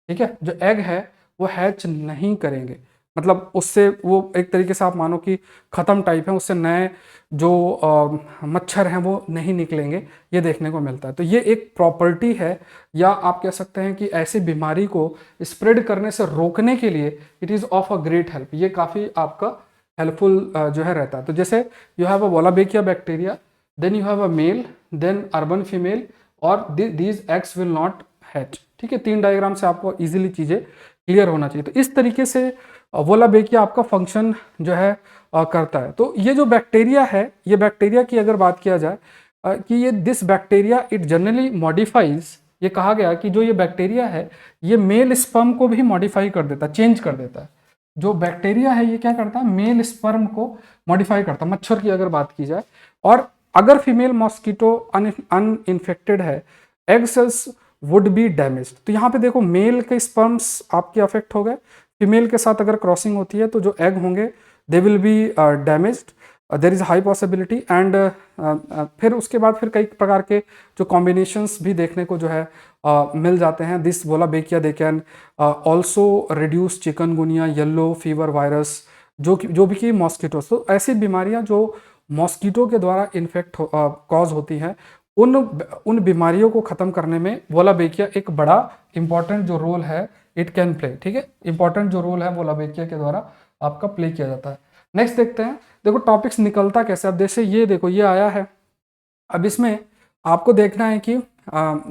ठीक है, जो एग है वो हैच नहीं करेंगे, मतलब उससे वो एक तरीके से आप मानो कि खत्म टाइप है, उससे नए जो मच्छर हैं वो नहीं निकलेंगे, ये देखने को मिलता है। तो ये एक प्रॉपर्टी है, या आप कह सकते हैं कि ऐसी बीमारी को स्प्रेड करने से रोकने के लिए it is of a great help, ये काफ़ी आपका हेल्पफुल जो है रहता है। तो जैसे you have a Wolbachia bacteria, then you have a male, then urban female, और these eggs will not hatch. ठीक है, 3 डायग्राम से आपको इजीली चीज़ें क्लियर होना चाहिए। तो इस तरीके से वोलाबेकिया आपका फंक्शन जो है करता है। तो ये जो बैक्टीरिया है, ये बैक्टीरिया की अगर बात किया जाए कि ये this bacteria it generally modifies, ये कहा गया कि जो ये बैक्टीरिया है ये मेल स्पर्म को भी मॉडिफाई कर देता है, चेंज कर देता है। जो बैक्टीरिया है ये क्या करता है, मेल स्पर्म को मॉडिफाई करता है, मच्छर की अगर बात की जाए। और अगर फीमेल मॉस्किटो अनइन्फेक्टेड है, egg cells would be damaged. तो यहाँ पे देखो मेल के स्पर्म्स आपके अफेक्ट हो गए, फीमेल के साथ अगर क्रॉसिंग होती है तो जो एग होंगे they will be damaged, there is high possibility. And फिर उसके बाद फिर कई प्रकार के जो कॉम्बिनेशंस भी देखने को जो है मिल जाते हैं। This Wolbachia they can also reduce chikungunya, yellow fever virus, जो भी कि मॉस्किटोस। तो ऐसी बीमारियां जो मॉस्किटो के द्वारा इन्फेक्ट कॉज होती हैं, उन बीमारियों को ख़त्म करने में वोलाबेकिया एक बड़ा इंपॉर्टेंट जो रोल है इट कैन प्ले। ठीक है, इंपॉर्टेंट जो रोल है वोलाबेकिया के द्वारा आपका प्ले किया जाता है। नेक्स्ट देखते हैं, देखो टॉपिक्स निकलता कैसे। अब जैसे ये देखो ये आया है, अब इसमें आपको देखना है कि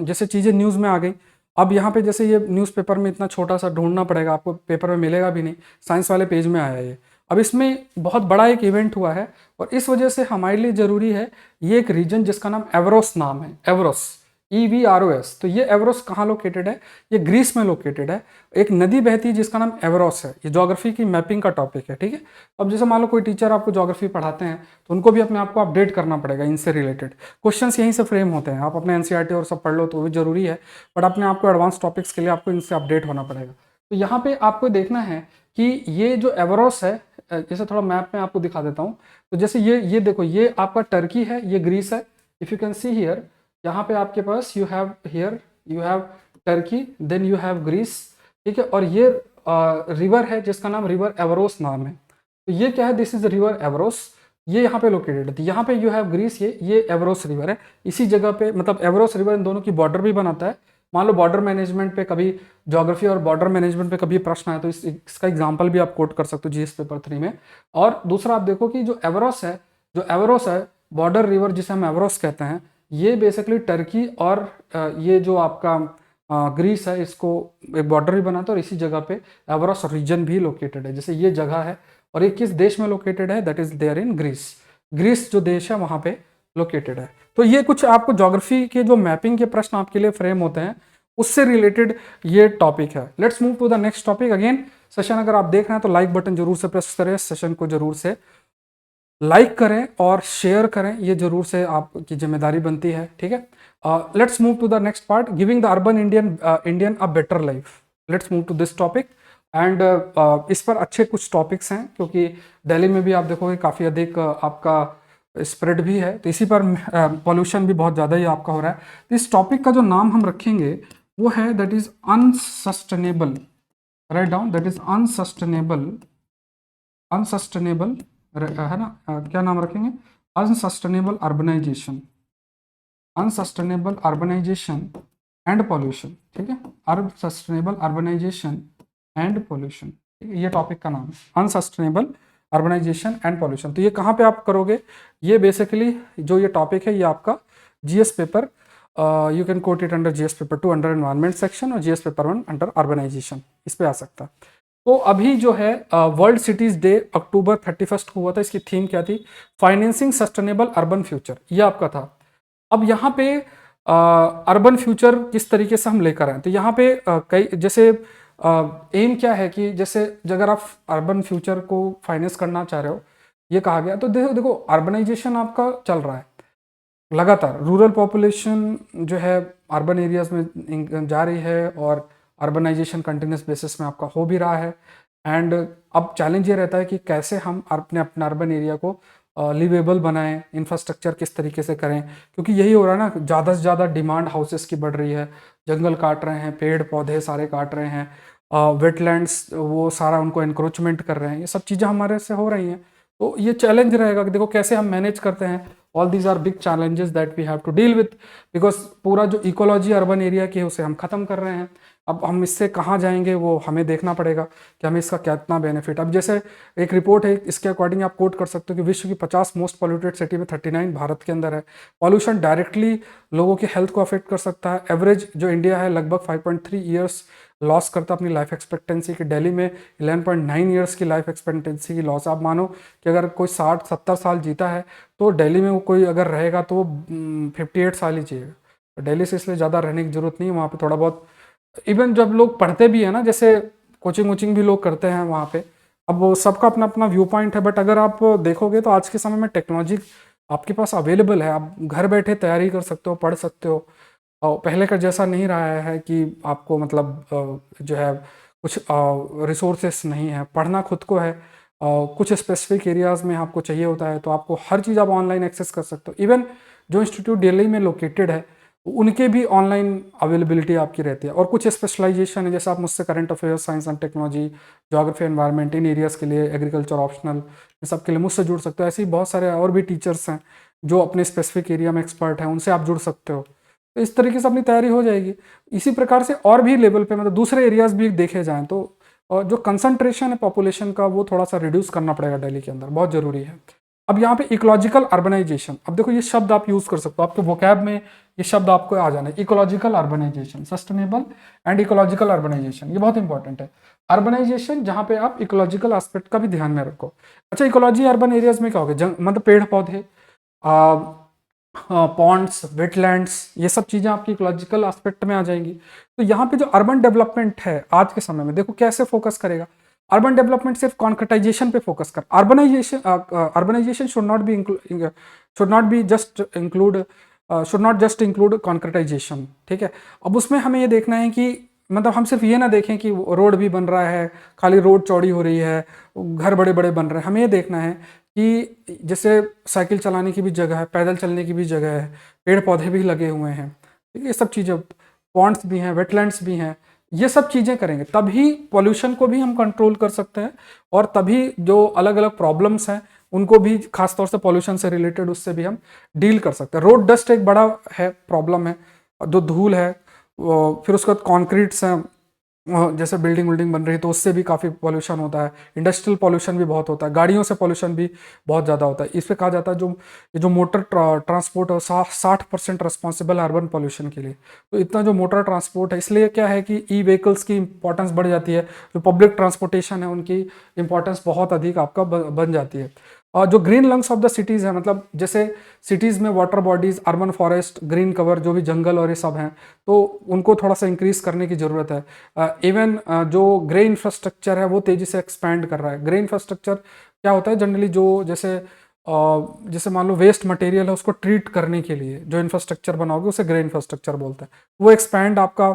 जैसे चीज़ें न्यूज़ में आ गई। अब यहाँ पे जैसे ये न्यूज़पेपर में इतना छोटा सा ढूंढना पड़ेगा, आपको पेपर में मिलेगा भी नहीं, साइंस वाले पेज में आया ये। अब इसमें बहुत बड़ा एक इवेंट हुआ है और इस वजह से हमारे लिए ज़रूरी है ये एक रीजन जिसका नाम एवरोस नाम है, एवरोस, EVROS। तो ये एवरोस कहाँ लोकेटेड है, ये ग्रीस में लोकेटेड है। एक नदी बहती है जिसका नाम एवरोस है। ये ज्योग्राफी की मैपिंग का टॉपिक है। ठीक है, अब जैसे मान लो कोई टीचर आपको ज्योग्राफी पढ़ाते हैं तो उनको भी अपने आप को अपडेट करना पड़ेगा इनसे रिलेटेड। क्वेश्चंस यहीं से फ्रेम होते हैं, आप अपने NCERT और सब पढ़ लो तो भी जरूरी है, बट अपने आपको एडवांस टॉपिक्स के लिए आपको इनसे अपडेट होना पड़ेगा। तो यहाँ पे आपको देखना है कि ये जो एवरोस है, जैसे थोड़ा मैप में आपको दिखा देता हूँ। तो जैसे ये देखो, ये आपका टर्की है, ये ग्रीस है। If you can see here, यहाँ पे आपके पास you have Turkey, then you have Greece. ठीक है, और ये रिवर है जिसका नाम रिवर एवरोस नाम है। तो ये क्या है, दिस इज रिवर एवरोस, ये यहाँ पे लोकेटेड है। यहाँ पे यू हैव ग्रीस, ये एवरोस रिवर है। इसी जगह पे मतलब एवरोस रिवर इन दोनों की बॉर्डर भी बनाता है। मान लो बॉर्डर मैनेजमेंट पे कभी, ज्योग्राफी और बॉर्डर मैनेजमेंट पे कभी प्रश्न आए तो इसका एग्जाम्पल भी आप कोट कर सकते हो GS पेपर 3 में। और दूसरा आप देखो कि जो एवरोस है बॉर्डर रिवर जिसे हम एवरोस कहते हैं, ये बेसिकली टर्की और ये जो आपका ग्रीस है इसको एक बॉर्डर भी बनाता है। और इसी जगह पे एवरोस रीजन भी लोकेटेड है। जैसे ये जगह है और ये किस देश में लोकेटेड है, that is there in Greece. Greece जो देश है वहाँ पे लोकेटेड है। तो ये कुछ आपको ज्योग्राफी के जो मैपिंग के प्रश्न आपके लिए फ्रेम होते हैं उससे रिलेटेड ये टॉपिक है। Let's move to the next topic. Again session अगर आप देख रहे हैं तो लाइक बटन जरूर से प्रेस करें, सेशन को जरूर से लाइक करें और शेयर करें, ये जरूर से आपकी जिम्मेदारी बनती है। ठीक है, let's move to the next part, giving the urban Indian a better life. Let's move to this topic and इस पर अच्छे कुछ टॉपिक्स हैं क्योंकि दिल्ली में भी आप देखोगे काफ़ी अधिक आपका स्प्रेड भी है, तो इसी पर पॉल्यूशन भी बहुत ज़्यादा ही आपका हो रहा है। तो इस टॉपिक का जो नाम हम रखेंगे वो है that is unsustainable, write down, that is unsustainable है ना, क्या नाम रखेंगे, अनसस्टेनेबल अर्बनाइजेशन एंड पॉल्यूशन। ठीक है, अनसस्टेनेबल अर्बनाइजेशन एंड पॉल्यूशन, ये टॉपिक का नाम है, अनसस्टेनेबल अर्बनाइजेशन एंड पॉल्यूशन। तो ये कहाँ पे आप करोगे, ये बेसिकली जो ये टॉपिक है ये आपका GS paper, you can coat it under GS paper 2 under environment section और GS पेपर 1 अंडर अर्बनाइजेशन, इस पे आ सकता है। तो अभी जो है वर्ल्ड सिटीज डे अक्टूबर 31 को हुआ था, इसकी थीम क्या थी, फाइनेंसिंग सस्टेनेबल अर्बन फ्यूचर, ये आपका था। अब यहाँ पे अर्बन फ्यूचर किस तरीके से हम लेकर आए, तो यहाँ पे कई जैसे एम क्या है कि जैसे अगर आप अर्बन फ्यूचर को फाइनेंस करना चाह रहे हो, ये कहा गया, तो देखो अर्बनाइजेशन आपका चल रहा है लगातार, रूरल पॉपुलेशन जो है अर्बन एरियाज में जा रही है और अर्बनाइजेशन कंटिन्यूस बेसिस में आपका हो भी रहा है। एंड अब चैलेंज ये रहता है कि कैसे हम अपने अर्बन एरिया को लिवेबल बनाएं, इंफ्रास्ट्रक्चर किस तरीके से करें, क्योंकि यही हो रहा है ना, ज़्यादा से ज़्यादा डिमांड हाउसेस की बढ़ रही है, जंगल काट रहे हैं, पेड़ पौधे सारे काट रहे हैं, वेटलैंड्स वो सारा उनको एनक्रोचमेंट कर रहे हैं, ये सब चीज़ें हमारे से हो रही हैं। तो ये चैलेंज रहेगा कि देखो कैसे हम मैनेज करते हैं। All these are big challenges that we have to deal with, because पूरा जो इकोलॉजी अर्बन एरिया की है उसे हम ख़त्म कर रहे हैं। अब हम इससे कहाँ जाएंगे वो हमें देखना पड़ेगा कि हमें इसका कितना बेनिफिट। अब जैसे एक रिपोर्ट है, इसके अकॉर्डिंग आप कोट कर सकते हो कि विश्व की 50 मोस्ट पॉल्यूटेड सिटी में 39 भारत के अंदर है। पॉल्यूशन डायरेक्टली लोगों की हेल्थ को अफेक्ट कर सकता है। एवरेज जो इंडिया है लगभग 5.3 ईयर्स लॉस करता है अपनी लाइफ एक्सपेक्टेंसी की। दिल्ली में 11.9 ईयर्स की लाइफ एक्सपेक्टेंसी की लॉस। आप मानो कि अगर कोई 60-70 साल जीता है तो दिल्ली में वो कोई अगर रहेगा तो वो 58 साल ही जिएगा। दिल्ली से इसलिए ज़्यादा रहने की जरूरत नहीं है, वहाँ पे थोड़ा बहुत इवन जब लोग पढ़ते भी है ना, जैसे कोचिंग वोचिंग भी लोग करते हैं वहाँ पे, अब वो सबका अपना अपना व्यू पॉइंट है। बट अगर आप देखोगे तो आज के समय में टेक्नोलॉजी आपके पास अवेलेबल है, आप घर बैठे तैयारी कर सकते हो, पढ़ सकते हो। और पहले का जैसा नहीं रहा है कि आपको मतलब जो है कुछ रिसोर्सेस नहीं है, पढ़ना खुद को है। कुछ स्पेसिफिक एरियाज में आपको चाहिए होता है तो आपको हर चीज़ आप ऑनलाइन एक्सेस कर सकते हो। इवन जो इंस्टीट्यूट दिल्ली में लोकेटेड है उनके भी ऑनलाइन अवेलेबिलिटी आपकी रहती है। और कुछ स्पेशलाइजेशन है, जैसे आप मुझसे current affairs, science and technology, geography, environment, in areas के लिए, एग्रीकल्चर ऑप्शनल, इन सब के लिए मुझसे जुड़ सकते हो। ऐसे ही बहुत सारे और भी टीचर्स हैं जो अपने स्पेसिफिक एरिया में एक्सपर्ट हैं, उनसे आप जुड़ सकते हो। तो इस तरीके से अपनी तैयारी हो जाएगी। इसी प्रकार से और भी लेवल पे मतलब दूसरे एरियाज भी देखे जाएं तो जो कंसंट्रेशन है पॉपुलेशन का वो थोड़ा सा रिड्यूस करना पड़ेगा दिल्ली के अंदर, बहुत जरूरी है। अब यहाँ पे इकोलॉजिकल अर्बनाइजेशन, अब देखो ये शब्द आप यूज कर सकते हो, आपके वोकैब में ये शब्द आपको आ जाना है। Ecological urbanisation, sustainable and ecological urbanisation, ये बहुत इंपॉर्टेंट है। अर्बनाइजेशन जहाँ पे आप इकोलॉजिकल एस्पेक्ट का भी ध्यान में रखो। अच्छा, इकोलॉजी अर्बन एरियाज में क्या होगा, मतलब पेड़ पौधे, पॉन्ड्स, वेटलैंड्स, ये सब चीज़ें आपकी इकोलॉजिकल एस्पेक्ट में आ जाएंगी। तो यहाँ पे जो अर्बन डेवलपमेंट है आज के समय में, देखो कैसे फोकस करेगा। अर्बन डेवलपमेंट सिर्फ कॉन्क्रेटाइजेशन पे फोकस कर, urbanization should not be just include should not just include concretization, ठीक है। अब उसमें हमें ये देखना है कि मतलब हम सिर्फ ये ना देखें कि रोड भी बन रहा है, खाली रोड चौड़ी हो रही है, घर बड़े बड़े बन रहे हैं। हमें ये देखना है कि जैसे साइकिल चलाने की भी जगह है, पैदल चलने की भी जगह है, पेड़ पौधे भी लगे हुए हैं, ठीक है। ये सब चीज़ें, पॉन्ड्स भी हैं, वेटलैंड्स भी हैं, ये सब चीज़ें करेंगे तभी पॉल्यूशन को भी हम कंट्रोल कर सकते हैं। और तभी जो अलग अलग प्रॉब्लम्स हैं उनको भी, खासतौर से पॉल्यूशन से रिलेटेड, उससे भी हम डील कर सकते हैं। रोड डस्ट एक बड़ा है, प्रॉब्लम है, जो धूल है। फिर उसके बाद कॉन्क्रीट्स हैं, जैसे बिल्डिंग विल्डिंग बन रही है तो उससे भी काफ़ी पॉल्यूशन होता है। इंडस्ट्रियल पॉल्यूशन भी बहुत होता है, गाड़ियों से पॉल्यूशन भी बहुत ज़्यादा होता है। इस पे कहा जाता है जो ये जो मोटर ट्रांसपोर्ट है 60% रिस्पॉन्सिबल अर्बन पॉल्यूशन के लिए। तो इतना जो मोटर ट्रांसपोर्ट है, इसलिए क्या है कि ई व्हीकल्स की इंपॉर्टेंस बढ़ जाती है, जो पब्लिक ट्रांसपोर्टेशन है उनकी इंपॉर्टेंस बहुत अधिक आपका बन जाती है। और जो green lungs of the cities है, मतलब जैसे सिटीज़ में water bodies, urban forest, green cover, जो भी जंगल और ये सब हैं, तो उनको थोड़ा सा इंक्रीज करने की ज़रूरत है। इवन जो ग्रे इंफ्रास्ट्रक्चर है वो तेज़ी से एक्सपैंड कर रहा है। ग्रे इंफ्रास्ट्रक्चर क्या होता है जनरली, जो जैसे मान लो वेस्ट मटेरियल है उसको ट्रीट करने के लिए जो इंफ्रास्ट्रक्चर बनाओगे उसे ग्रे इंफ्रास्ट्रक्चर बोलते हैं। वो एक्सपैंड आपका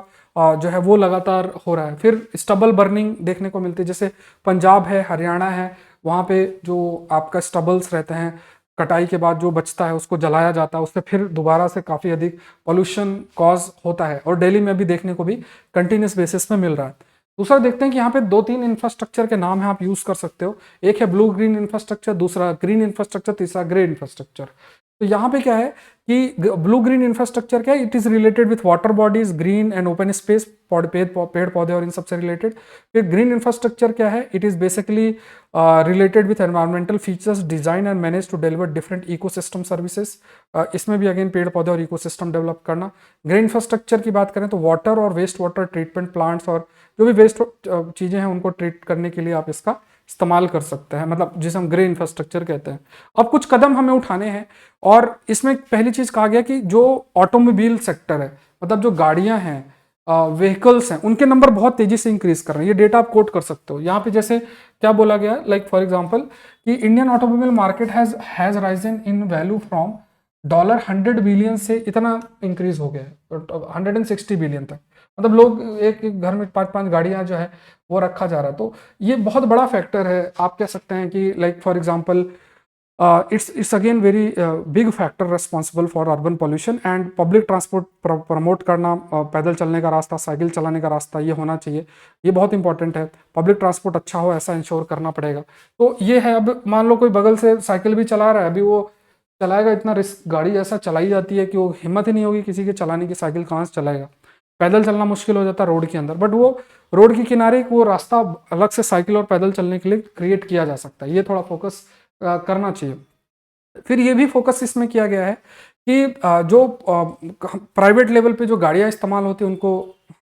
जो है वो लगातार हो रहा है। फिर स्टबल बर्निंग देखने को मिलती है, जैसे पंजाब है, हरियाणा है, वहाँ पे जो आपका स्टबल्स रहते हैं, कटाई के बाद जो बचता है उसको जलाया जाता है, उससे फिर दोबारा से काफ़ी अधिक पोल्यूशन कॉज होता है। और दिल्ली में भी देखने को भी कंटिन्यूस बेसिस में मिल रहा है। दूसरा देखते हैं कि यहाँ पे 2-3 इंफ्रास्ट्रक्चर के नाम है, आप यूज कर सकते हो। एक है ब्लू ग्रीन इंफ्रास्ट्रक्चर, दूसरा ग्रीन इंफ्रास्ट्रक्चर, तीसरा ग्रे इंफ्रास्ट्रक्चर। तो यहाँ पे क्या है कि ब्लू ग्रीन इंफ्रास्ट्रक्चर क्या है, it is related with water bodies, green and open space, पेड़ पौधे और इन सबसे रिलेटेड। फिर ग्रीन इंफ्रास्ट्रक्चर क्या है, it is basically related with environmental features, design and manage to deliver different ecosystem services. इसमें भी अगेन पेड़ पौधे और इकोसिस्टम डेवलप करना। ग्रे इंफ्रास्ट्रक्चर की बात करें तो वाटर और वेस्ट वाटर ट्रीटमेंट प्लांट्स और जो भी वेस्ट चीज़ें हैं उनको ट्रीट करने के लिए आप इसका इस्तेमाल कर सकते हैं, मतलब जिसे हम ग्रे इंफ्रास्ट्रक्चर कहते हैं। अब कुछ कदम हमें उठाने हैं और इसमें पहली चीज़ कहा गया कि जो ऑटोमोबाइल सेक्टर है, मतलब जो गाड़ियां हैं, व्हीकल्स हैं, उनके नंबर बहुत तेजी से इंक्रीज कर रहे हैं। ये डेटा आप कोट कर सकते हो। यहाँ पे जैसे क्या बोला गया, लाइक फॉर एग्जांपल कि Indian automobile market has risen in value from $100 billion से इतना इंक्रीज हो गया है 160 बिलियन तक। मतलब लोग एक घर में 5-5 गाड़ियां जो है वो रखा जा रहा है। तो ये बहुत बड़ा फैक्टर है। आप कह सकते हैं कि like for example it's again very big factor responsible for urban pollution and public transport promote करना, पैदल चलने का रास्ता, साइकिल चलाने का रास्ता ये होना चाहिए, ये बहुत इंपॉर्टेंट है। पब्लिक ट्रांसपोर्ट अच्छा हो ऐसा इंश्योर करना पड़ेगा। तो ये है। अब मान लो कोई बगल से साइकिल भी चला रहा है, अभी वो चलाएगा, इतना रिस्क, गाड़ी ऐसा चलाई जाती है कि वो हिम्मत ही नहीं होगी किसी के चलाने की, साइकिल कहाँ से चलाएगा। पैदल चलना मुश्किल हो जाता है रोड के अंदर, बट वो रोड के किनारे वो रास्ता अलग से साइकिल और पैदल चलने के लिए क्रिएट किया जा सकता है। ये थोड़ा फोकस करना चाहिए। फिर ये भी फोकस इसमें किया गया है कि जो प्राइवेट लेवल पे जो गाड़ियां इस्तेमाल होती हैं उनको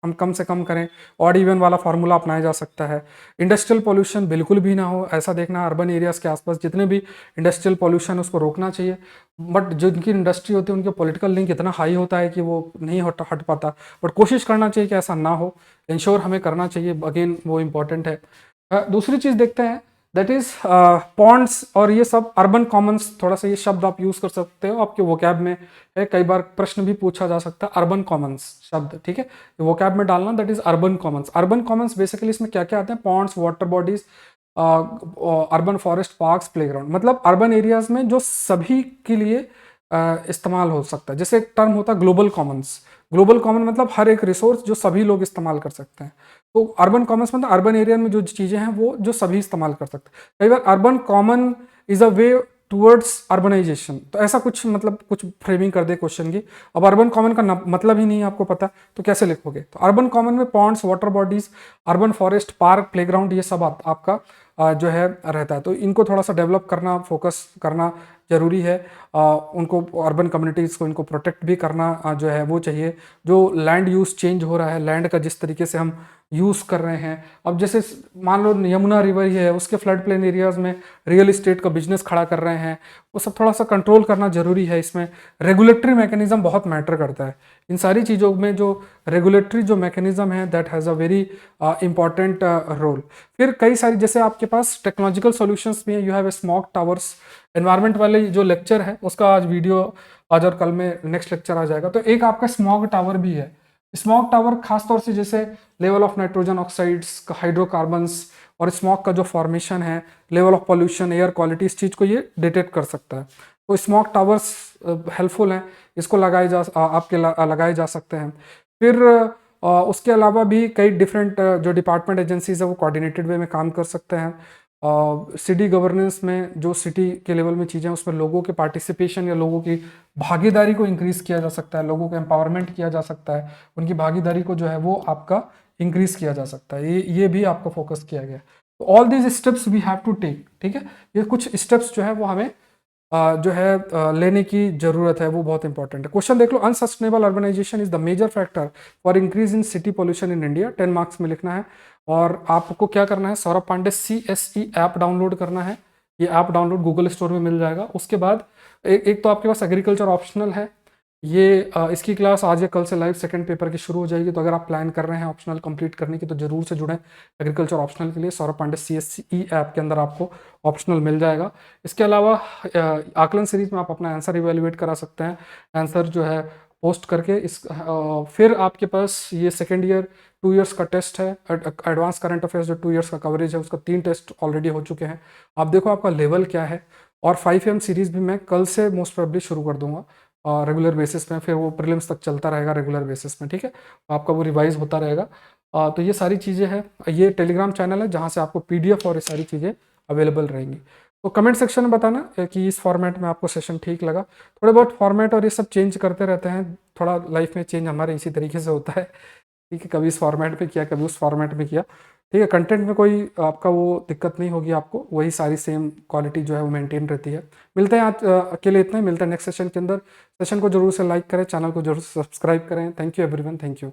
हम कम से कम करें। ऑड इवन वाला फार्मूला अपनाया जा सकता है। इंडस्ट्रियल पोल्यूशन बिल्कुल भी ना हो, ऐसा देखना अर्बन एरियाज के आसपास जितने भी इंडस्ट्रियल पोल्यूशन उसको रोकना चाहिए। बट जिनकी इंडस्ट्री होती है उनके पॉलिटिकल लिंक इतना हाई होता है कि वो नहीं हट पाता, बट कोशिश करना चाहिए कि ऐसा ना हो, इंश्योर हमें करना चाहिए, अगेन वो इम्पोर्टेंट है। दूसरी चीज़ देखते हैं, दैट इज पॉन्ड्स और ये सब अर्बन कॉमन्स। थोड़ा सा ये शब्द आप यूज कर सकते हो, आपके वोकैब में है, कई बार प्रश्न भी पूछा जा सकता है अर्बन कॉमन्स शब्द, ठीक है, वोकैब में डालना, that is urban commons. Urban commons basically इसमें क्या क्या आते हैं, ponds, water bodies, urban forest, parks, playground, मतलब अर्बन एरियाज में जो सभी के लिए इस्तेमाल हो सकता है। जैसे एक टर्म होता है ग्लोबल कॉमन्स। ग्लोबल कॉमन मतलब हर एक रिसोर्स जो सभी लोग इस्तेमाल कर सकते हैं। तो अर्बन कॉमन्स मतलब अर्बन एरिया में जो चीज़ें हैं वो जो सभी इस्तेमाल कर सकते हैं। कई बार urban common is a way towards urbanization, तो ऐसा कुछ मतलब कुछ फ्रेमिंग कर दे क्वेश्चन की। अब अर्बन कॉमन का मतलब ही नहीं आपको पता, तो कैसे लिखोगे? तो अर्बन कॉमन में ponds, water bodies, urban forest, park, playground, ये सब आपका जो है रहता है। तो इनको थोड़ा सा डेवलप करना, फोकस करना जरूरी है। उनको अर्बन कम्युनिटीज़ को इनको प्रोटेक्ट भी करना जो है वो चाहिए। जो लैंड यूज़ चेंज हो रहा है, लैंड का जिस तरीके से हम यूज़ कर रहे हैं, अब जैसे मान लो यमुना रिवर ही है, उसके फ्लड प्लेन एरियाज में रियल इस्टेट का बिजनेस खड़ा कर रहे हैं, वो सब थोड़ा सा कंट्रोल करना जरूरी है। इसमें रेगुलेटरी मैकेनिज्म बहुत मैटर करता है। इन सारी चीज़ों में जो रेगुलेटरी जो मैकेनिज्म है that has a very important role. फिर कई सारी जैसे आपके पास टेक्नोलॉजिकल सॉल्यूशंस भी है। You have a smog towers, environment वाले जो लेक्चर है उसका आज वीडियो आज और कल में नेक्स्ट लेक्चर आ जाएगा। तो एक आपका स्मॉग टावर भी है। स्मॉग टावर खासतौर से जैसे level of nitrogen oxides, hydrocarbons और स्मॉग का जो फॉर्मेशन है, level of pollution, air quality, इस चीज़ को ये डिटेक्ट कर सकता है। तो स्मॉग टावर्स हेल्पफुल हैं, इसको लगाए जा सकते हैं। फिर उसके अलावा भी कई डिफरेंट जो डिपार्टमेंट एजेंसीज है वो कोऑर्डिनेटेड वे में काम कर सकते हैं। सिटी गवर्नेंस में जो सिटी के लेवल में चीज़ें उसमें लोगों के पार्टिसिपेशन या लोगों की भागीदारी को इंक्रीज किया जा सकता है, लोगों का एम्पावरमेंट किया जा सकता है, उनकी भागीदारी को जो है वो आपका इंक्रीज किया जा सकता है। ये भी आपका फोकस किया गया। तो all these steps we have to take, ठीक है, ये कुछ स्टेप्स जो है वो हमें जो है लेने की जरूरत है, वो बहुत इंपॉर्टेंट है। क्वेश्चन देख लो, unsustainable urbanisation is the major factor for increase in city pollution in India. 10 marks में लिखना है। और आपको क्या करना है, Saurabh Pandey CSE app download करना है। ये ऐप डाउनलोड गूगल स्टोर में मिल जाएगा। उसके बाद एक तो आपके पास एग्रीकल्चर ऑप्शनल है, ये इसकी क्लास आज या कल से लाइव सेकंड पेपर की शुरू हो जाएगी। तो अगर आप प्लान कर रहे हैं ऑप्शनल कंप्लीट करने की तो जरूर से जुड़ें एग्रीकल्चर ऑप्शनल के लिए। सौरभ पांडे CSE ऐप के अंदर आपको ऑप्शनल मिल जाएगा। इसके अलावा आकलन सीरीज में आप अपना आंसर इवेल्युएट करा सकते हैं, आंसर जो है पोस्ट करके। फिर आपके पास ये सेकेंड ईयर 2 इयर्स का टेस्ट है, एडवांस करंट अफेयर्स जो 2 इयर्स का कवरेज है उसका 3 टेस्ट ऑलरेडी हो चुके हैं। आप देखो आपका लेवल क्या है। और 5M सीरीज भी मैं कल से मोस्ट प्रोबेबली शुरू कर दूंगा रेगुलर बेसिस में, फिर वो प्रीलिम्स तक चलता रहेगा रेगुलर बेसिस में, ठीक है, आपका वो रिवाइज होता रहेगा। तो ये सारी चीज़ें हैं। ये टेलीग्राम चैनल है जहाँ से आपको PDF और ये सारी चीज़ें अवेलेबल रहेंगी। तो कमेंट सेक्शन में बताना कि इस फॉर्मेट में आपको सेशन ठीक लगा। थोड़े बहुत फॉर्मेट और ये सब चेंज करते रहते हैं, थोड़ा लाइफ में चेंज हमारे इसी तरीके से होता है, ठीक है, कभी इस फॉर्मेट में किया कभी उस फॉर्मेट में किया, ठीक है। कंटेंट में कोई आपका वो दिक्कत नहीं होगी, आपको वही सारी सेम क्वालिटी जो है वो मेंटेन रहती है। मिलते हैं आज अकेले इतना ही, मिलते हैं नेक्स्ट सेशन के अंदर। सेशन को जरूर से लाइक करें, चैनल को जरूर से सब्सक्राइब करें। Thank you everyone, thank you.